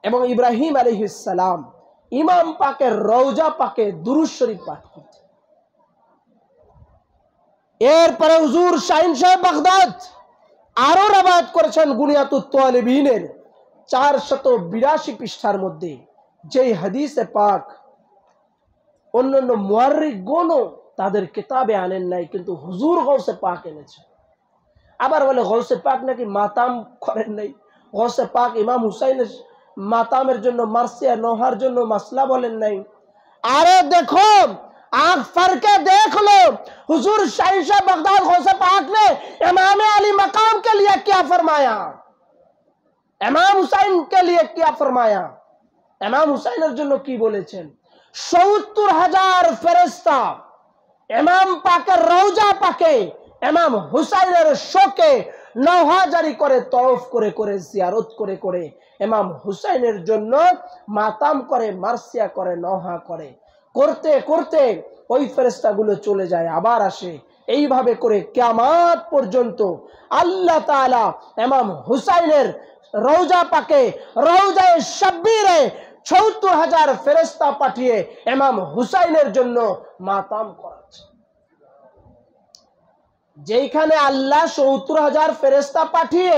এবং ইব্রাহিম আলাইহিস সালাম ইমাম পাকের রওজা পাকে দুরূদ শরীফ পাঠ করতেন। এরপরে হুজুর শাহিন শাহ বাগদাদ আরো রবায়ত করেছেন গুনিয়াতুত তালিবিনের 482 পৃষ্ঠার মধ্যে, যেই হাদিসে পাক অন্যান্য মুআররিখগণও তাদের কিতাবে আনেন নাই, কিন্তু হুজুর গৌসে পাক এনেছেন। আবার বলে গৌসে পাক নাকি মাতাম করেন নাই। গৌসে পাক ইমাম হুসাইনের মাতামের জন্য মারসিয়া নোহার জন্য মাসলা বলেন নাই। আরে দেখো, आंख फर के देख लो, हुजूर शाहीन शाह बगदाद गौसे पाक ने इमाम अली मकाम के लिए क्या फरमाया, इमाम हुसैन के लिए क्या फरमाया, इमाम हुसैনের জন্য কি বলেছেন। ৭০,০০০ ফেরেশতা ইমাম পাকের রওজা পাকে ইমাম হুসাইনের শোকে নওহা জারি করে, তওয়াফ করে করে জিয়ারত করে করে ইমাম হুসাইনের জন্য মাতাম করে, মারসিয়া করে, নওহা করে, করতে করতে ওই ফেরেশতাগুলো চলে যায় আবার আসে। এইভাবে করে কিয়ামত পর্যন্ত আল্লাহ তাআলা ইমাম হুসাইনের রওজা পাকে রওজায়ে শাব্বিরে ৭০,০০০ ফেরেশতা পাঠিয়ে ইমাম হুসাইনের জন্য মাতাম করাচ্ছে। যেখানে আল্লাহ ৭০,০০০ ফেরেশতা পাঠিয়ে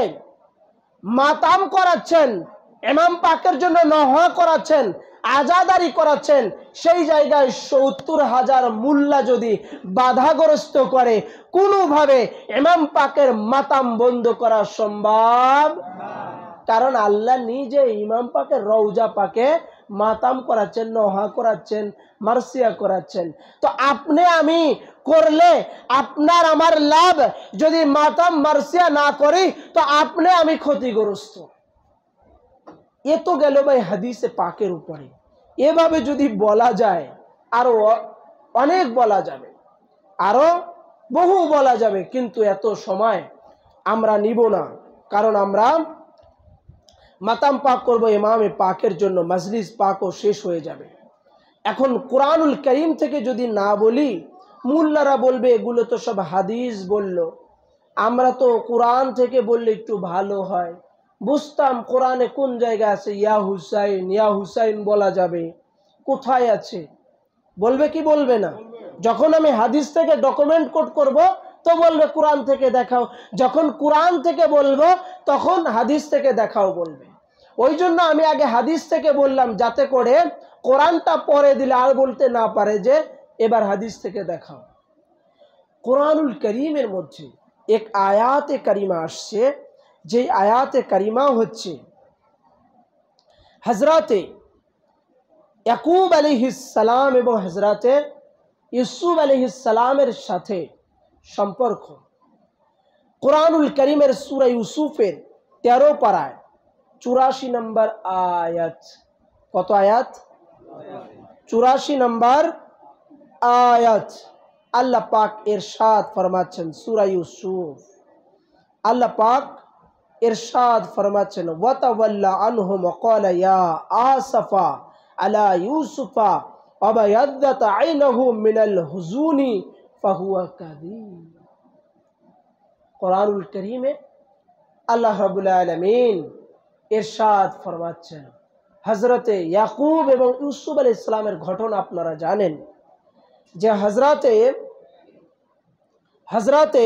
মাতাম করাচ্ছেন, ইমাম পাকের জন্য নহা করাচ্ছেন, আজাদারি করাচ্ছেন, সেই জায়গায় ৭০,০০০ মুল্লা যদি বাধাগ্রস্ত করে, কোনোভাবে ইমাম পাকের মাতাম বন্ধ করা সম্ভব। কারণ আল্লাহ নিজে ইমাম পাকের রওজা পাকে মাতাম করাচ্ছেন, নহা করাচ্ছেন, মার্সিয়া করাচ্ছেন। তো আপনি আমি করলে আপনার আমার লাভ, যদি মাতাম মার্সিয়া না করি তো আপনি আমি ক্ষতিগ্রস্ত। এ তো গেল ভাই হাদিসে পাকের উপরে। এভাবে যদি বলা যায় আরো অনেক বলা যাবে, আরো বহু বলা যাবে, কিন্তু এত সময় আমরা নিব না। কারণ আমরা মাতাম পাক করব ইমামে পাকের জন্য, মজলিস পাকও শেষ হয়ে যাবে। এখন কুরআনুল কারীম থেকে যদি না বলি, মুল্লারা বলবে এগুলো তো সব হাদিস বলল, আমরা তো কোরআন থেকে বললে একটু ভালো হয়, বুঝতাম কোরআনে কোন জায়গায় আছে ইয়া হুসাইন বলা যাবে, কোথায় আছে, বলবে কি বলবে না? যখন আমি হাদিস থেকে ডকুমেন্ট কোট করব তো বলবে কোরআন থেকে দেখাও, যখন কোরআন থেকে বলবো তখন হাদিস থেকে দেখাও বলবে। ওই জন্য আমি আগে হাদিস থেকে বললাম, যাতে করে কোরআনটা পরে দিলে আর বলতে না পারে যে এবার হাদিস থেকে দেখাও। কুরআনুল কারীমের মধ্যে এক আয়াতে কারিমা আসছে, যে আয়াতে কারিমা হচ্ছে হযরতে ইয়াকুব আলাইহিস সালাম এবং হযরতে ইউসুফ আলাইহিস সালামের সাথে সম্পর্ক। কুরআনুল কারীমের সূরা ইউসুফের 13 পারায় 84 নম্বর আয়াত। কত আয়াত? 84 নম্বর আয়াত। আল্লাহ পাক ইরশাদ ফরমাচ্ছেন সূরা ইউসুফ, আল্লাহ পাক ইরশাদ ফরমাচ্ছেন ওয়াতাওয়াল্লা আনহুম ক্বালা ইয়া আসফা আলা ইউসুফা ওয়াবায়াদ্দাত আইনাহু মিনাল হুজুনি ফাহুয়া কাযীম। কুরআনুল কারীমে আল্লাহ রাব্বুল আলামিন ইরশাদ ফরমাচ্ছেন, হযরতে ইয়াকুব এবং ইউসুফ আলাইহিস সালামের ঘটনা আপনারা জানেন, যে হযরতে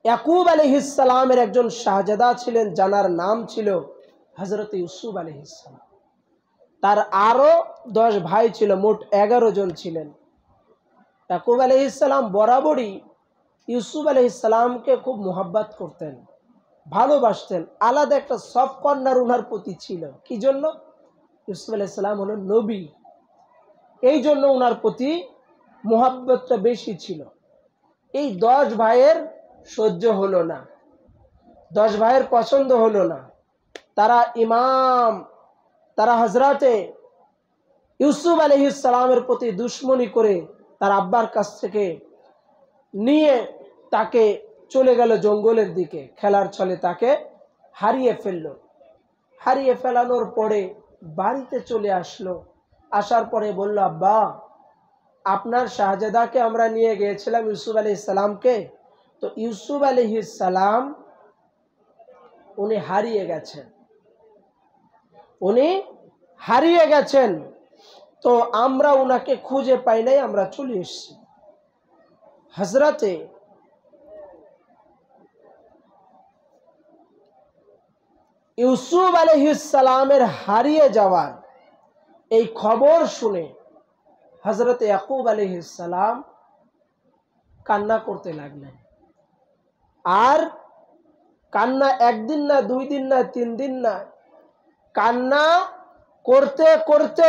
ইয়াকুব আলাইহিস সালামের একজন শাহজাদা ছিলেন, যার নাম ছিল হযরতে ইউসুফ আলাইহিস সালাম। তার আরো 10 ভাই ছিল, মোট 11 জন ছিলেন। ইয়াকুব আলাইহিস সালাম বরাবরই ইউসুফ আলাইহিস সালামকে খুব মোহাব্বত করতেন, ভালোবাসতেন। আলাদা একটা সফট কর্নার ওনার প্রতি ছিল। কি জন্য? ইউসুফ আলাইহিস সালাম হলো নবী, এই জন্য ওনার প্রতি মোহাব্বতটা বেশি ছিল। এই 10 ভাইয়ের সহ্য হলো না, 10 ভাইয়ের পছন্দ হলো না। তারা হযরতে ইউসুফ আলাইহিস সালামের প্রতি দুশমনী করে তার আব্বার কাছ থেকে নিয়ে তাকে চলে গেল জঙ্গলের দিকে, খেলার ছলে তাকে হারিয়ে ফেলল। হারিয়ে ফেলানোর পরে বাড়িতে চলে আসলো। আসার পরে বলল, আব্বা, আপনার শাহজাদাকে আমরা নিয়ে গিয়েছিলাম ইউসুফ আলাইহিস সালামকে, তো ইউসুফ আলাইহিস সালাম উনি হারিয়ে গেছেন, তো আমরা উনাকে খুঁজে পাই নাই, আমরা চলে এসেছি। হযরতে ইউসুফ আলাইহিস সালামের হারিয়ে যাওয়ার এই খবর শুনে হযরতে ইয়াকুব আলাইহিস সালাম কান্না করতে লাগলেন। আর কান্না একদিন না, 2 দিন না, 3 দিন না, কান্না করতে করতে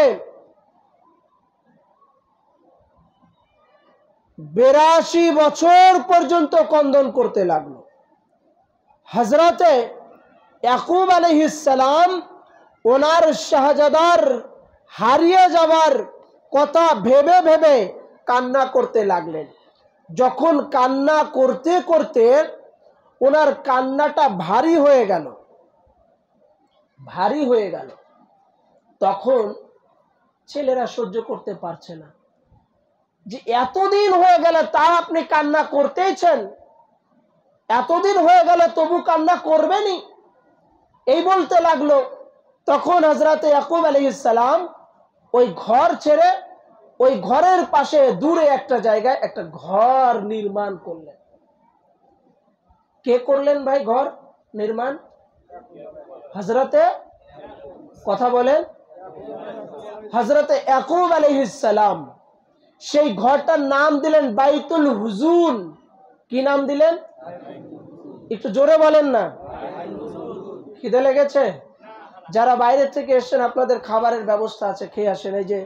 82 বছর পর্যন্ত ক্রন্দন করতে লাগলো। হযরতে ইয়াকুব আলাইহিস সালাম ওনার শাহজাদার হারিয়ে যাওয়ার কথা ভেবে ভেবে কান্না করতে লাগলেন। যখন কান্না করতে করতে ওনার কান্নাটা ভারী হয়ে গেল, তখন ছেলেরা সহ্য করতে পারছে না, যে এতদিন হয়ে গেল তা আপনি কান্না করতেইছেন, এতদিন হয়ে গেল তবু কান্না করবেনই, এই বলতে লাগলো। তখন হযরতে ইয়াকুব আলাইহিস সালাম ওই ঘর ছেড়ে ওই ঘরের পাশে দূরে একটা জায়গায় একটা ঘর নির্মাণ করলেন। কে করলেন ভাই ঘর নির্মাণ? হযরতে, কথা বলেন, হযরতে ইয়াকুব আলাইহিস সালাম সেই ঘরটার নাম দিলেন বাইতুল হুজুন। কি নাম দিলেন? একটু জোরে বলেন না। খিদে লেগেছে? যারা বাইরে থেকে এসেছেন আপনাদের খাবারের ব্যবস্থা আছে, খেয়ে আসেন। এই যে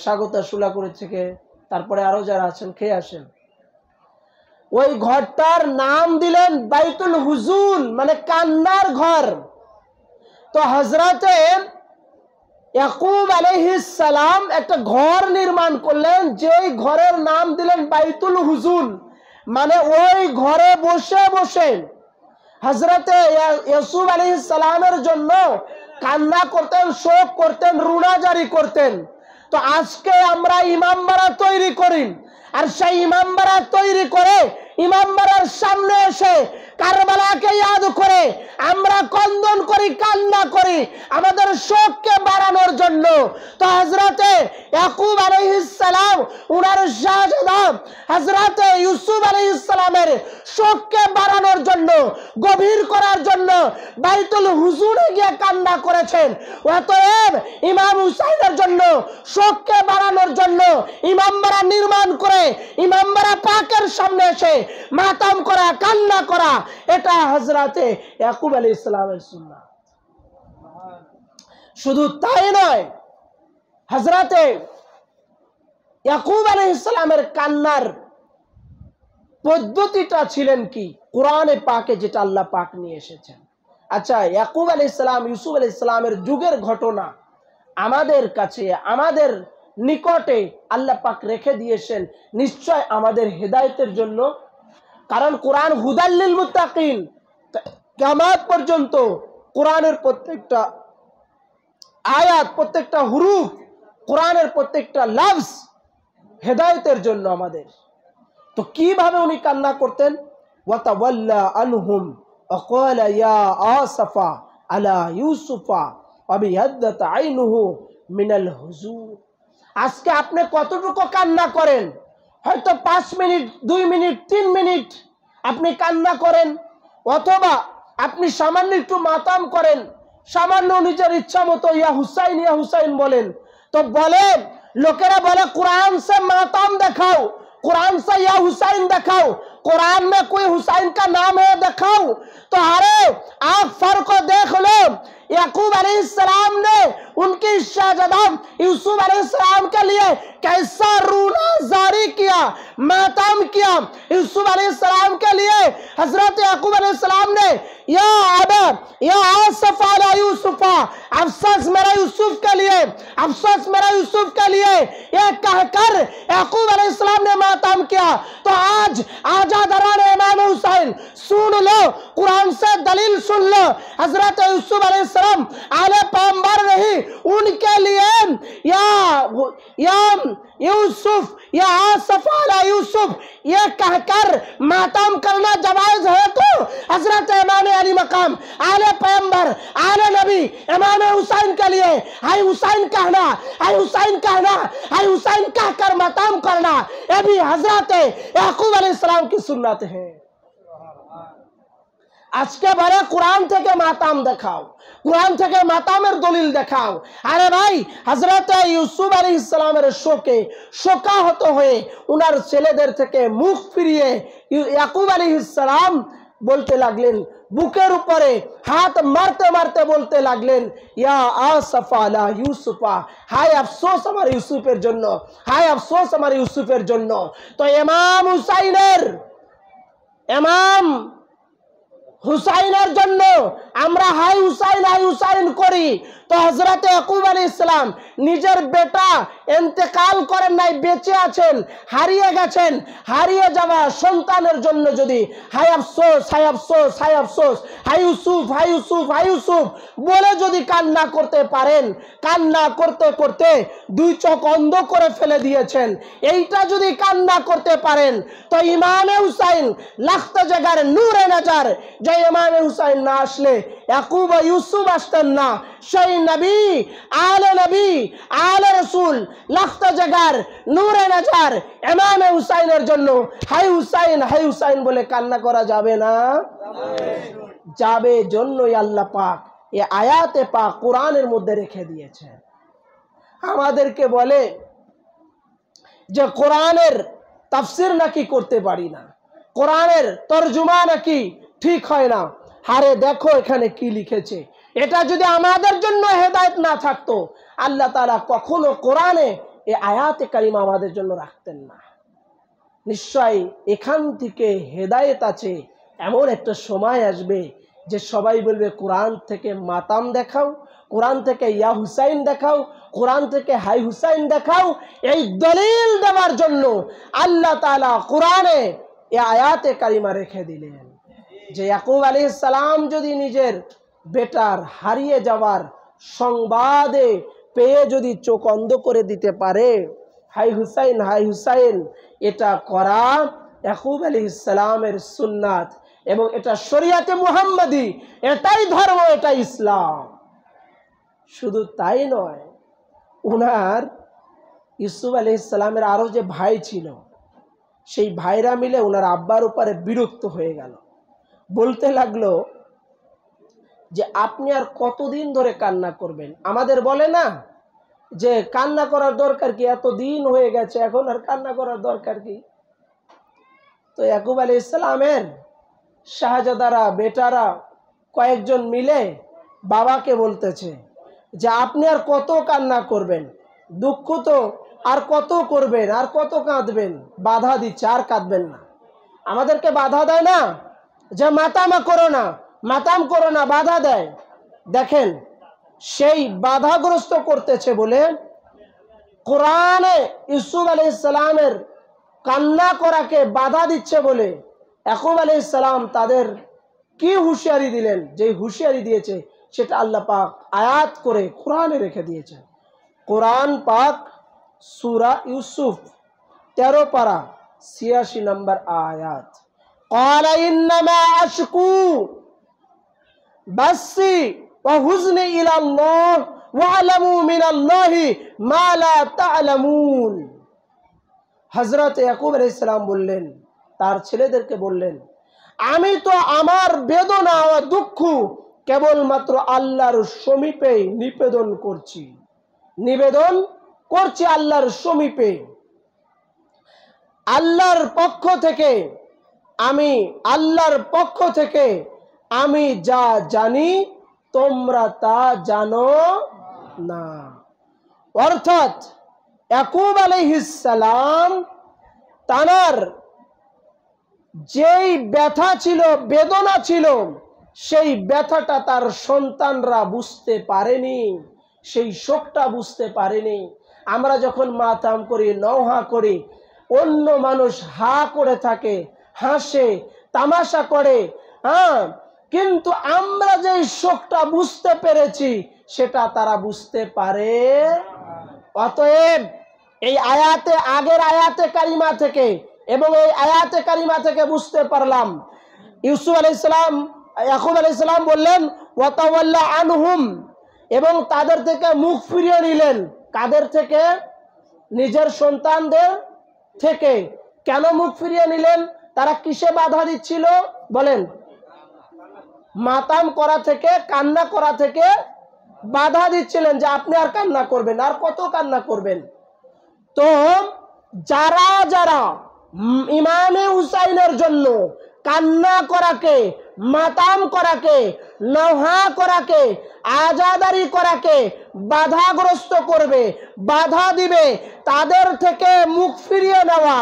স্বাগতা সুলাকুড়ি থেকে, তারপরে আরো যারা আছেন খেয়ে আসেন। ওই ঘরটার নাম দিলেন বাইতুল হুজুন, মানে কান্নার ঘর। তো হযরতে ইয়াকুব আলাইহিস সালাম একটা ঘর নির্মাণ করলেন, যেই ঘরের নাম দিলেন বাইতুল হুজুন, মানে ওই ঘরে বসে বসে হযরতে ইয়াকুব আলাইহিস সালামের জন্য কান্না করতেন, শোক করতেন, রুনাজারি করতেন। তো আজকে আমরা ইমামবাড়া তৈরি করি, আর সেই ইমামবাড়া তৈরি করে ইমামবাড়ার সামনে এসে কারবালাকে ইয়াদ করে আমরা কন্দন করি, কান্না করি আমাদের শোককে বাড়ানোর জন্য। তো হযরতে ইয়াকুব আলাইহিস সালাম উনার শাহজাদা হযরতে ইউসুফ আলাইহিস সালামের শোককে বাড়ানোর জন্য, গভীর করার জন্য বাইতুল হুজুনে গিয়ে কান্না করেছেন। অতএব ইমাম হুসাইনের জন্য শোককে বাড়ানোর জন্য ইমামবাড়া নির্মাণ করে ইমামবাড়া পাকের সামনে এসে মাতাম করা, কান্না করা, এটা হযরতে ইয়াকুব আলাইহিস সালামের সুন্নাত। শুধু তাই নয়, হযরতে ইয়াকুব আলাইহিস সালামের কান্নার পদ্ধতিটা ছিলেন কি? কোরআনে পাকে যেটা আল্লাহ পাক নিয়ে এসেছেন। আচ্ছা, ইয়াকুব আলাইহিস সালাম, ইউসুফ আলাইহিস সালামের যুগের ঘটনা আমাদের কাছে, আমাদের নিকটে আল্লাহ পাক রেখে দিয়েছেন নিশ্চয় আমাদের হেদায়েতের জন্য। কারণ কোরআন হুদাল লিল মুত্তাকিন, কিয়ামত পর্যন্ত কোরআনের প্রত্যেকটা আয়াত, প্রত্যেকটা হুরুফ, কোরআনের প্রত্যেকটা লফজ হেদায়েতের জন্য আমাদের। তো কিভাবে উনি কান্না করতেন? ওয়াতাওয়াল্লা আনহুম ওয়াকালা ইয়া আসফা আলা ইউসুফা ওয়াবিয়াদ্দাত আইনুহু মিনাল হুজুর। আজকে আপনি কতটুকু কান্না করেন? হয়তো 5 মিনিট, 2 মিনিট, 3 মিনিট আপনি কান্না করেন, অথবা আপনি সামান্য একটু মাতাম করেন, সামান্য নিজের ইচ্ছা মতো ইয়া হুসাইন বলেন। তো বলেন, লোকেরা বলে कुरान से मातम दिखाओ, कुरान से या हुसैन दिखाओ, कुरान में कोई हुसैन का नाम है दिखाओ। तो अरे आप फर्क को देख लो, याकूब अलैहिस्सलाम ने उनकी शाहजादा यूसुफ अलैहिस्सलाम के लिए कैसा रूना जारी किया, मातम किया। यूसुफ अलैहिस्सलाम के लिए हजरत याकूब अलैहिस्सलाम ने या अबा या आसफ अला यूसुफा, अफसोस मेरा यूसुफ के लिए, अफसोस मेरा यूसुफ के लिए, ये कहकर याकूब अलैहिस्सलाम ने मातम किया। तो आज आजादरान इमाम हुसैन सुन लो, कुरान से दलील सुन लो। हजरत यूसुफ अलैहिस्सलाम आले पैगंबर नहीं, उनके लिए या यूसुफ या आसफ अला यूसुफ ये कहकर मातम करना जायज है। तो हजरत इमाम अली मकाम, आले पैगंबर, आले नबी इमाम हुसैन के लिए हाय हुसैन कहना, हाय हुसैन कहना, हाय हुसैन कहकर मातम करना, ये भी हजरत याकूब अलैहिस्सलाम की सुन्नत है। আজকে বলে কোরআন থেকে মাতাম দেখাও, কোরআন থেকে মাতামের দলিল দেখাও। আরে ভাই, হযরত ইউসুফ আলাইহিস সালামের শোকে শোকাহত হয়ে উনার ছেলেদের থেকে মুখ ফিরিয়ে ইয়াকুব আলাইহিস সালাম বলতে লাগলেন, বুকের উপরে হাত মারতে মারতে বলতে লাগলেন, ইয়া আসফা আলা ইউসুফা, হায় আফসোস আমার ইউসুফের জন্য, হায় আফসোস আমার ইউসুফের জন্য। তো ইমাম হুসাইনের জন্য আমরা হাই হুসাইন করি। তো হযরত ইয়াকুব আলাইহিস সালাম নিজের বেটা ইন্তেকাল করেন নাই, বেঁচে আছেন, হারিয়ে গেছেন, হারিয়ে যাওয়া সন্তানের জন্য যদি হায় আফসোস, হায় আফসোস, হায় আফসোস, হায় ইউসুফ, হায় ইউসুফ, হায় ইউসুফ বলে যদি কান্না করতে পারেন, কান্না করতে করতে 2 চোখ অন্ধ করে ফেলে দিয়েছেন, এইটা যদি কান্না করতে পারেন, তো ইমামে হুসাইন হুসাইন লাখতা জাগার নূরে নজর। যে ইমামে হুসাইন না আসলে ইয়াকুব ও ইউসুফ আসতেন না। সেই নবী আলে রসুল লাখতা জাগার নূরে নজর ইমামে হুসাইনের জন্য হাই হুসাইন বলে কান্না করা যাবে না? যাবে। জন্যই আল্লাহ পাক এই আয়াতে পাক কোরআনের মধ্যে রেখে দিয়েছে। আমাদেরকে বলে যে কোরআনের তাফসির নাকি করতে পারি না, কোরআনের তরজমা নাকি ঠিক হয় না। আরে দেখো এখানে কি লিখেছে। এটা যদি আমাদের জন্য হেদায়েত না থাকতো আল্লাহ তাআলা কখনো কোরআনে এই আয়াতে কারিমা আমাদের জন্য রাখতেন না। নিশ্চয়ই এখান থেকে হেদায়েত আছে। এমন একটা সময় আসবে যে সবাই বলবে কোরআন থেকে মাতাম দেখাও, কোরআন থেকে ইয়া হুসাইন দেখাও, কোরআন থেকে হাই হুসাইন দেখাও। এই দলিল দেওয়ার জন্য আল্লাহ তাআলা কোরআনে এই আয়াতে কারিমা রেখে দিলেন যে ইয়াকুব আলাইহিস সালাম যদি নিজের বেটার হারিয়ে যাওয়ার সংবাদে পেয়ে যদি চোখ অন্ধ করে দিতে পারে, হাই হুসাইন, এটা করা ইয়াকুব আলাইহিস সালামের সুন্নাত এবং এটা শরিয়াতে মুহাম্মাদি, এটাই ধর্ম, এটাই ইসলাম। শুধু তাই নয়, উনার ইউসুফ আলাইহিস সালামের আরো যে ভাই ছিল সেই ভাইরা মিলে উনার আব্বার উপরে বিরক্ত হয়ে গেল। বলতে লাগলো যে আপনি আর কতদিন ধরে কান্না করবেন? আমাদের বলে না যে কান্না করার দরকার কি, এত দিন হয়ে গেছে, এখন আর কান্না করার দরকার কি? তো ইয়াকুব আলাইহিস সালামের শাহজাদারা বেটারা কয়েকজন মিলে বাবাকে বলতেছে যে আপনি আর কত কান্না করবেন, দুঃখ তো আর কত করবেন, আর কত কাঁদবেন? বাধা দিচ্ছে, আর কাঁদবেন না। আমাদেরকে বাধা দেয় না যে মাতাম করো না, বাধা দেয়। দেখেন সেই বাধাগ্রস্ত করতেছে বলে কোরআনে ইউসুফ আলাইহিস সালামের কান্না করাকে বাধা দিচ্ছে বলে ইয়াকুব আলাইহিস সালাম তাদের কি হুঁশিয়ারি দিলেন, যে হুঁশিয়ারি দিয়েছে সেটা আল্লাহ পাক আয়াত করে কোরআনে রেখে দিয়েছেন। কোরআন পাক সূরা ইউসুফ 13 পারা 86 নম্বর আয়াত। ক্বালা ইন্নামা আশকু বাসি ওয়া হুজনি ইলাল্লাহ ওয়া'লামু মিনাল্লাহি মা লা তা'লামুন। হযরত ইয়াকুব আলাইহিস সালাম বললেন, তার ছেলেদেরকে বললেন, আমি তো আমার বেদনা ও দুঃখ কেবলমাত্র আল্লাহর সমীপে নিবেদন করছি আল্লাহর সমীপে। আল্লাহর পক্ষ থেকে আমি যা জানি তোমরা তা জানো না। অর্থাৎ ইয়াকুব আলাইহিস সালাম তার যেই ব্যথা ছিল, বেদনা ছিল, সেই ব্যথাটা তার সন্তানরা বুঝতে পারেনি, সেই শোকটা বুঝতে পারেনি। আমরা যখন মাতাম করি, নওহা করি, অন্য মানুষ হা করে থাকে, হাসে, তামাশা করে, কিন্তু আমরা যে শোকটা বুঝতে পেরেছি সেটা তারা বুঝতে পারে। অতএব এই আয়াতে, আগের আয়াতে কারিমা থেকে এবং এই আয়াতে কারিমা থেকে বুঝতে পারলাম ইয়াকুব আলাইহিস সালাম বললেন ওয়াতাওয়াল্লা আনহুম, এবং তাদের থেকে মুখ ফিরিয়ে নিলেন। কাদের থেকে? নিজের সন্তানদের থেকে। কেন মুখ ফিরিয়ে নিলেন? তারা কিসে বাধা দিচ্ছিল বলেন? মাতাম করা থেকে, কান্না করা থেকে বাধা দিচ্ছিলেন যে আপনি আর কান্না করবেন, আর কত কান্না করবেন। তো যারা যারা ইমামে হুসাইনের জন্য কান্না করাকে, মাতাম করাকে, নওহা করাকে, আজাদারি করাকে বাধাগ্রস্ত করবে, বাধা দিবে, তাদের থেকে মুখ ফিরিয়ে নেওয়া,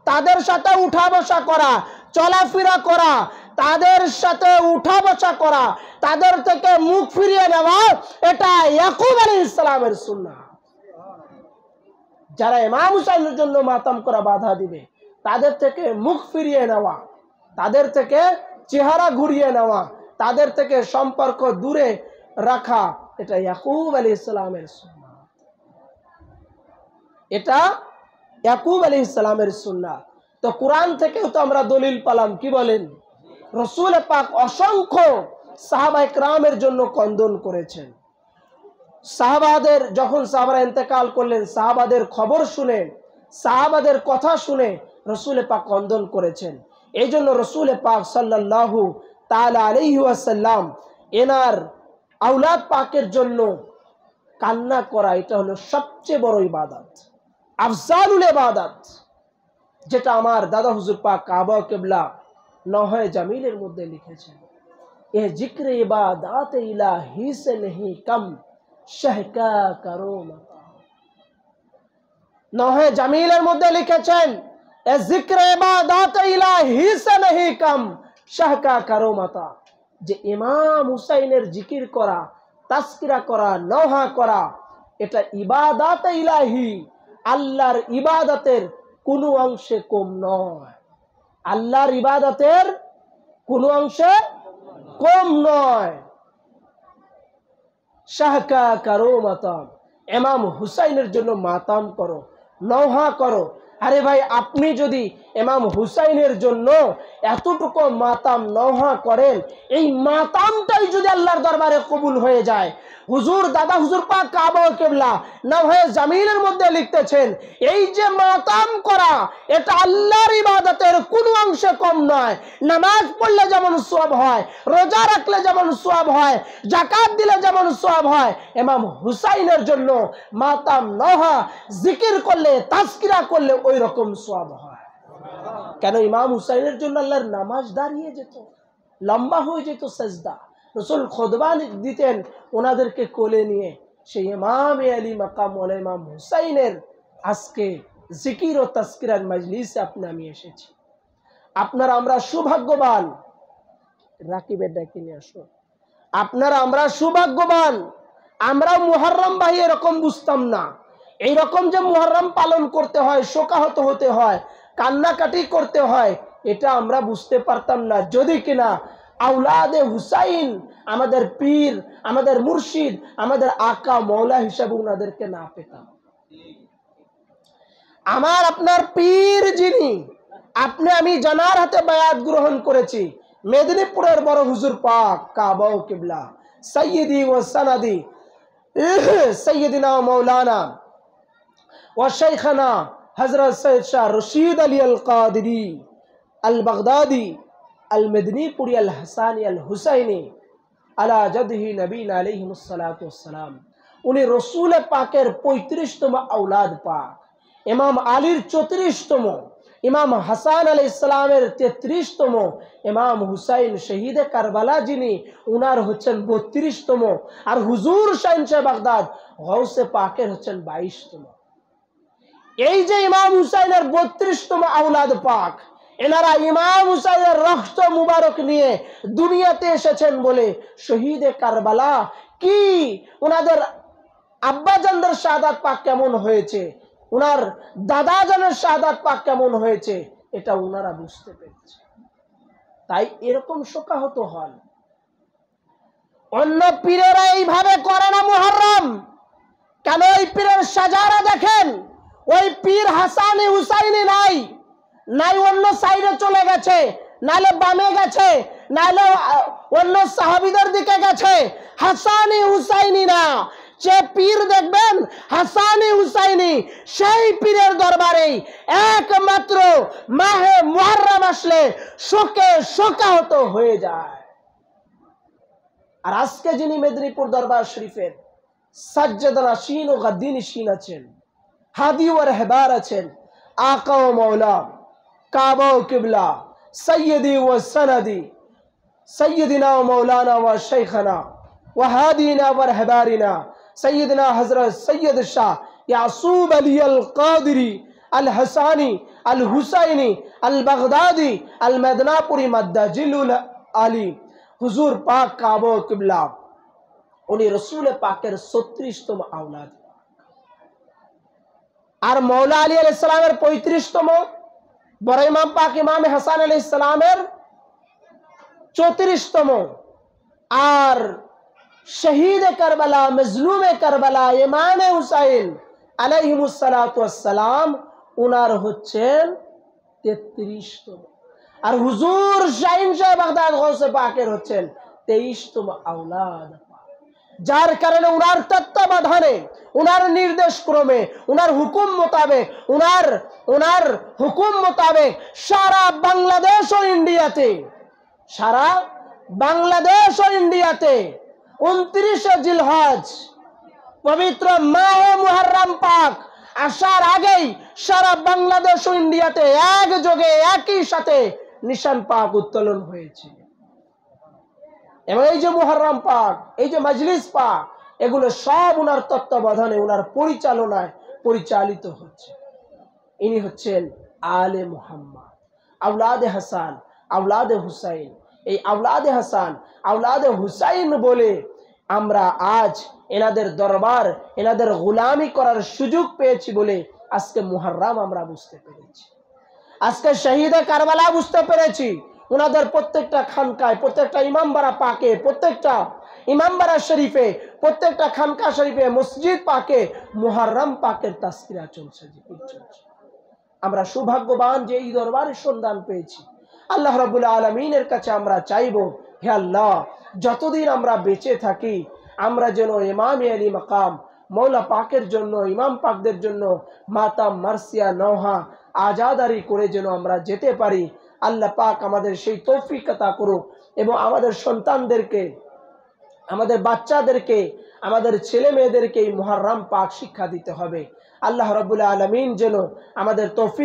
তাদের সাথে উঠা বসা করা, চলাফেরা করা, তাদের সাথে উঠা বসা করা, তাদের থেকে মুখ ফিরিয়ে নেওয়া, এটা ইয়াকুব আলাইহিস সালামের সুন্নাহ। যারা ইমাম হুসাইনের জন্য মাতাম করা বাধা দিবে, তাদের থেকে মুখ ফিরিয়ে নেওয়া, তাদের থেকে চেহারা ঘুরিয়ে নেওয়া, তাদের থেকে সম্পর্ক দূরে রাখা, এটা ইয়াকুব আলাইহিস সালামের সুন্নাহ। এটা ইয়াকুব আলাইহিস সালামের সুন্নাহ। তো কোরআন থেকেও তো আমরা দলিল পেলাম, কি বলেন? রসুল পাক অসংখ্য সাহাবায়ে কেরামের জন্য কন্দন করেছেন। সাহাবাদের যখন সাহাবারা ইন্তেকাল করলেন, সাহাবাদের খবর শুনে, সাহাবাদের কথা শুনে রসুল পাক কন্দন করেছেন। এই জন্য রসুল পাক সাল্লাল্লাহু তাআলা আলাইহি ওয়াসাল্লাম এনার আওলাদ পাকের জন্য কান্না করা, এটা হলো সবচেয়ে বড় ইবাদত, আফজালুল ইবাদত, যেটা আমার দাদা হুজুর পাক কাবা কিবলা নওহে জামিলের মধ্যে লিখেছেন। এ জিক্র ইবাদত ইলাহি সে नहीं कम शहका करो मता। নওহে জামিলের মধ্যে লিখেছেন, এ জিক্র ইবাদত ইলাহি সে नहीं कम शहका करो मता, যে ইমাম হুসাইনের জিকির করা, তাসকিরা করা, নওহা করা, এটা ইবাদত ইলাহি, আল্লাহর ইবাদতের কোনো অংশে কম নয়, আল্লাহর ইবাদতের কোনো অংশে কম নয়। শাহকা কারো মাতাম, ইমাম হুসাইনের জন্য মাতাম করো, নওহা করো। আরে ভাই, আপনি যদি ইমাম হুসাইনের জন্য এতটুকু মাতাম নওহা করেন, এই মাতামটাই যদি আল্লাহর দরবারে কবুল হয়ে যায়, হুজুর দাদা হুজুর পাক কাবা কিবলা নওহে জামিলের মধ্যে লিখতেছেন, এই যে মাতাম করা, এটা আল্লাহর ইবাদতের কোনো অংশে কম নয়। নামাজ পড়লে যেমন সওয়াব হয়, রোজা রাখলে যেমন সওয়াব হয়, যাকাত দিলে যেমন সওয়াব হয়, ইমাম হুসাইনের জন্য মাতাম নওহা জিকির করলে, তাসকিরা করলে ওই রকম সওয়াব হয়। কেন? ইমাম হুসাইনের জন্য আল্লাহর নামাজ দাঁড়িয়ে যেত, লম্বা হয়ে যেত সাজদা। রসুল খুতবা দিতেন ওনাদেরকে কোলে নিয়ে। সেই ইমাম আলী মাকাম ওয়ালা ইমাম হুসাইনের আজকে জিকির ও তাসকিরার মজলিসে আমি এসেছি। আপনারা আমরা সৌভাগ্যবান। রাকিবের ডাকে নিয়ে আসো। আপনারা আমরা সৌভাগ্যবান। আমরা মুহররম ভাই এরকম বুঝতাম না। এইরকম যে মুহররম পালন করতে হয়, শোকাহত হতে হয়, কান্নাকাটি করতে হয়, এটা আমরা বুঝতে পারতাম না যদি কিনা আওলাদে হুসাইন, আমাদের পীর, আমাদের মুর্শিদ, আমাদের আকা মৌলা হিসাবে ওনাদেরকে না পেতাম। আমার আপনার পীর যিনি, আপনি আমি জানার হাতে বায়াত গ্রহণ করেছি, মেদিনীপুরের বড় হুজুর পাক কাবা কিবলা সৈয়দি ও সনদি সৈয়দিনা মৌলানা ও শেখনা হযরত সৈয়দ শাহ রশিদ আলী আল কাদরি আল বাগদাদি আল মেদিনীপুরি আল হাসানি আল হুসাইনি আলা জাদহি নবীন আলাইহিস সালাতু ওয়াস সালাম। উনি রসুল পাকের 35তম আওলাদ পাক, ইমাম আলীর 34তম, ইমাম হাসান আলাইহিস সালামের 33তম, ইমাম হুসাইন শহীদে কারবালা যিনি, উনার হচ্ছেন 32তম, আর হুজুর শাহ বাগদাদ গৌসে পাকের হচ্ছেন 22তম। এই যে ইমাম হুসাইনের 32তম আওলাদ পাক, এনারা ইমাম হুসাইনের রক্ত মুবারক নিয়ে দুনিয়াতে এসেছেন বলে শহীদে কারবালা কি, ওনাদের আব্বাজানদের শাহাদাত পাক কেমন হয়েছে, উনার দাদা জানের শাহাদাত পাক কেমন হয়েছে, এটা উনারা বুঝতে পেরেছে। তাই এরকম শোকাহত হন। অন্য পীরেরা এইভাবে করে না মুহররম। কেন? ওই পীরের সাজারা দেখেন, ওই পীর হাসানি হুসাইনি নাই, নাই অন্য সাইডে চলে গেছে, নালে বামে গেছে, নালে অন্য সাহাবীদের দিকে গেছে। হাসানি হুসাইনি না, যে পীর দেখবেন হাসানি হুসাইনি, সেই পীরের দরবারে একমাত্র মাহে মুহররম আসলে শোকে শোকাহত হয়ে যায়। আর আজকে যিনি মেদিনীপুর দরবার শরীফের সাজ্জাদানা শিন ও গাদ্দিনী শিন আছেন, হাদি ও রাহবার আছেন, আকা ও মৌলা কাবা ও কিবলা সৈয়দি ও সনদি সৈয়দিনা ও মৌলানা ও শেখনা ও হাদিনা ও রাহবারিনা सैयदना हजरत सैयद शाह यासूब अली अल कादरी अल हसानी अल हुसैनी अल बगदादी अल मदनापुरी मद्दाजिलुल आली हुजूर पाक काबो किबला, उन्हीं रसूल पाकेर 36तम औलाद। और मौला अली अलैहिस सलामेर 35तम, बड़ इमाम पाक इमाम हसन अलैहिस सलामेर 34तम, और शहीद करबला मजलूम करबला इमाम हुसैन अलैहिमुस सलातु वस्सलाम उनार हच्छेन 33তম, আর হুজুর শাহিন শাহ বাগদাদ গৌসে পাকের হচ্ছেন 23তম আওলাদ, যার কারণে উনার তত্ত্বাবধানে, উনার নির্দেশ ক্রমে, উনার হুকুম মোতাবেক, উনার হুকুম মোতাবেক সারা বাংলাদেশ ও ইন্ডিয়াতে, সারা বাংলাদেশ ও ইন্ডিয়াতে 29 জিলহজ পবিত্র মাহে মুহররম পাক আসার আগেই সারা বাংলাদেশ ও ইন্ডিয়াতে একযোগে একই সাথে নিশান পাক উত্তোলন হয়েছে। এবং এই যে মুহররম পাক, এই যে মজলিস পাক, এগুলো সব উনার তত্ত্বাবধানে, উনার পরিচালনায় পরিচালিত হচ্ছে। ইনি হচ্ছেন আলে মুহাম্মদ, আওলাদে হাসান, আওলাদে হুসাইন। এই আওলাদে হাসান, আওলাদে হুসাইন বলে আমরা আজ এনাদের দরবার, এনাদের গোলামি করার সুযোগ পেয়েছি বলে আজকে মুহররম আমরা বুঝতে পেরেছি, আজকে শহীদে কারবালা বুঝতে পেরেছি। উনাদের প্রত্যেকটা খানকায়, প্রত্যেকটা ইমামবাড়া পাকে, প্রত্যেকটা ইমামবাড়া শরীফে, প্রত্যেকটা খানকা শরীফে, মসজিদ পাকে মুহররম পাকের তাসকিরা চলছে, জিকির চলছে। আমরা সৌভাগ্যবান যে এই দরবারের সন্ধান পেয়েছি। আল্লাহ রাব্বুল আলামিনের কাছে আমরা চাইবো, হে আল্লাহ, যতদিন আমরা বেঁচে থাকি আমরা যেন ইমাম আলী মাকাম মৌলা পাকের জন্য, ইমাম পাকদের জন্য মাতাম, মার্সিয়া, নওহা, আজাদারি করে যেন আমরা যেতে পারি। আল্লাহ পাক আমাদের সেই তৌফিক আতা করুক এবং আমাদের সন্তানদেরকে, আমাদের বাচ্চাদেরকে, আমাদের ছেলে মেয়েদেরকে এই মুহররম পাক শিক্ষা দিতে হবে। আল্লাহ রাব্বুল আলামিন যেন আমাদের তৌফিক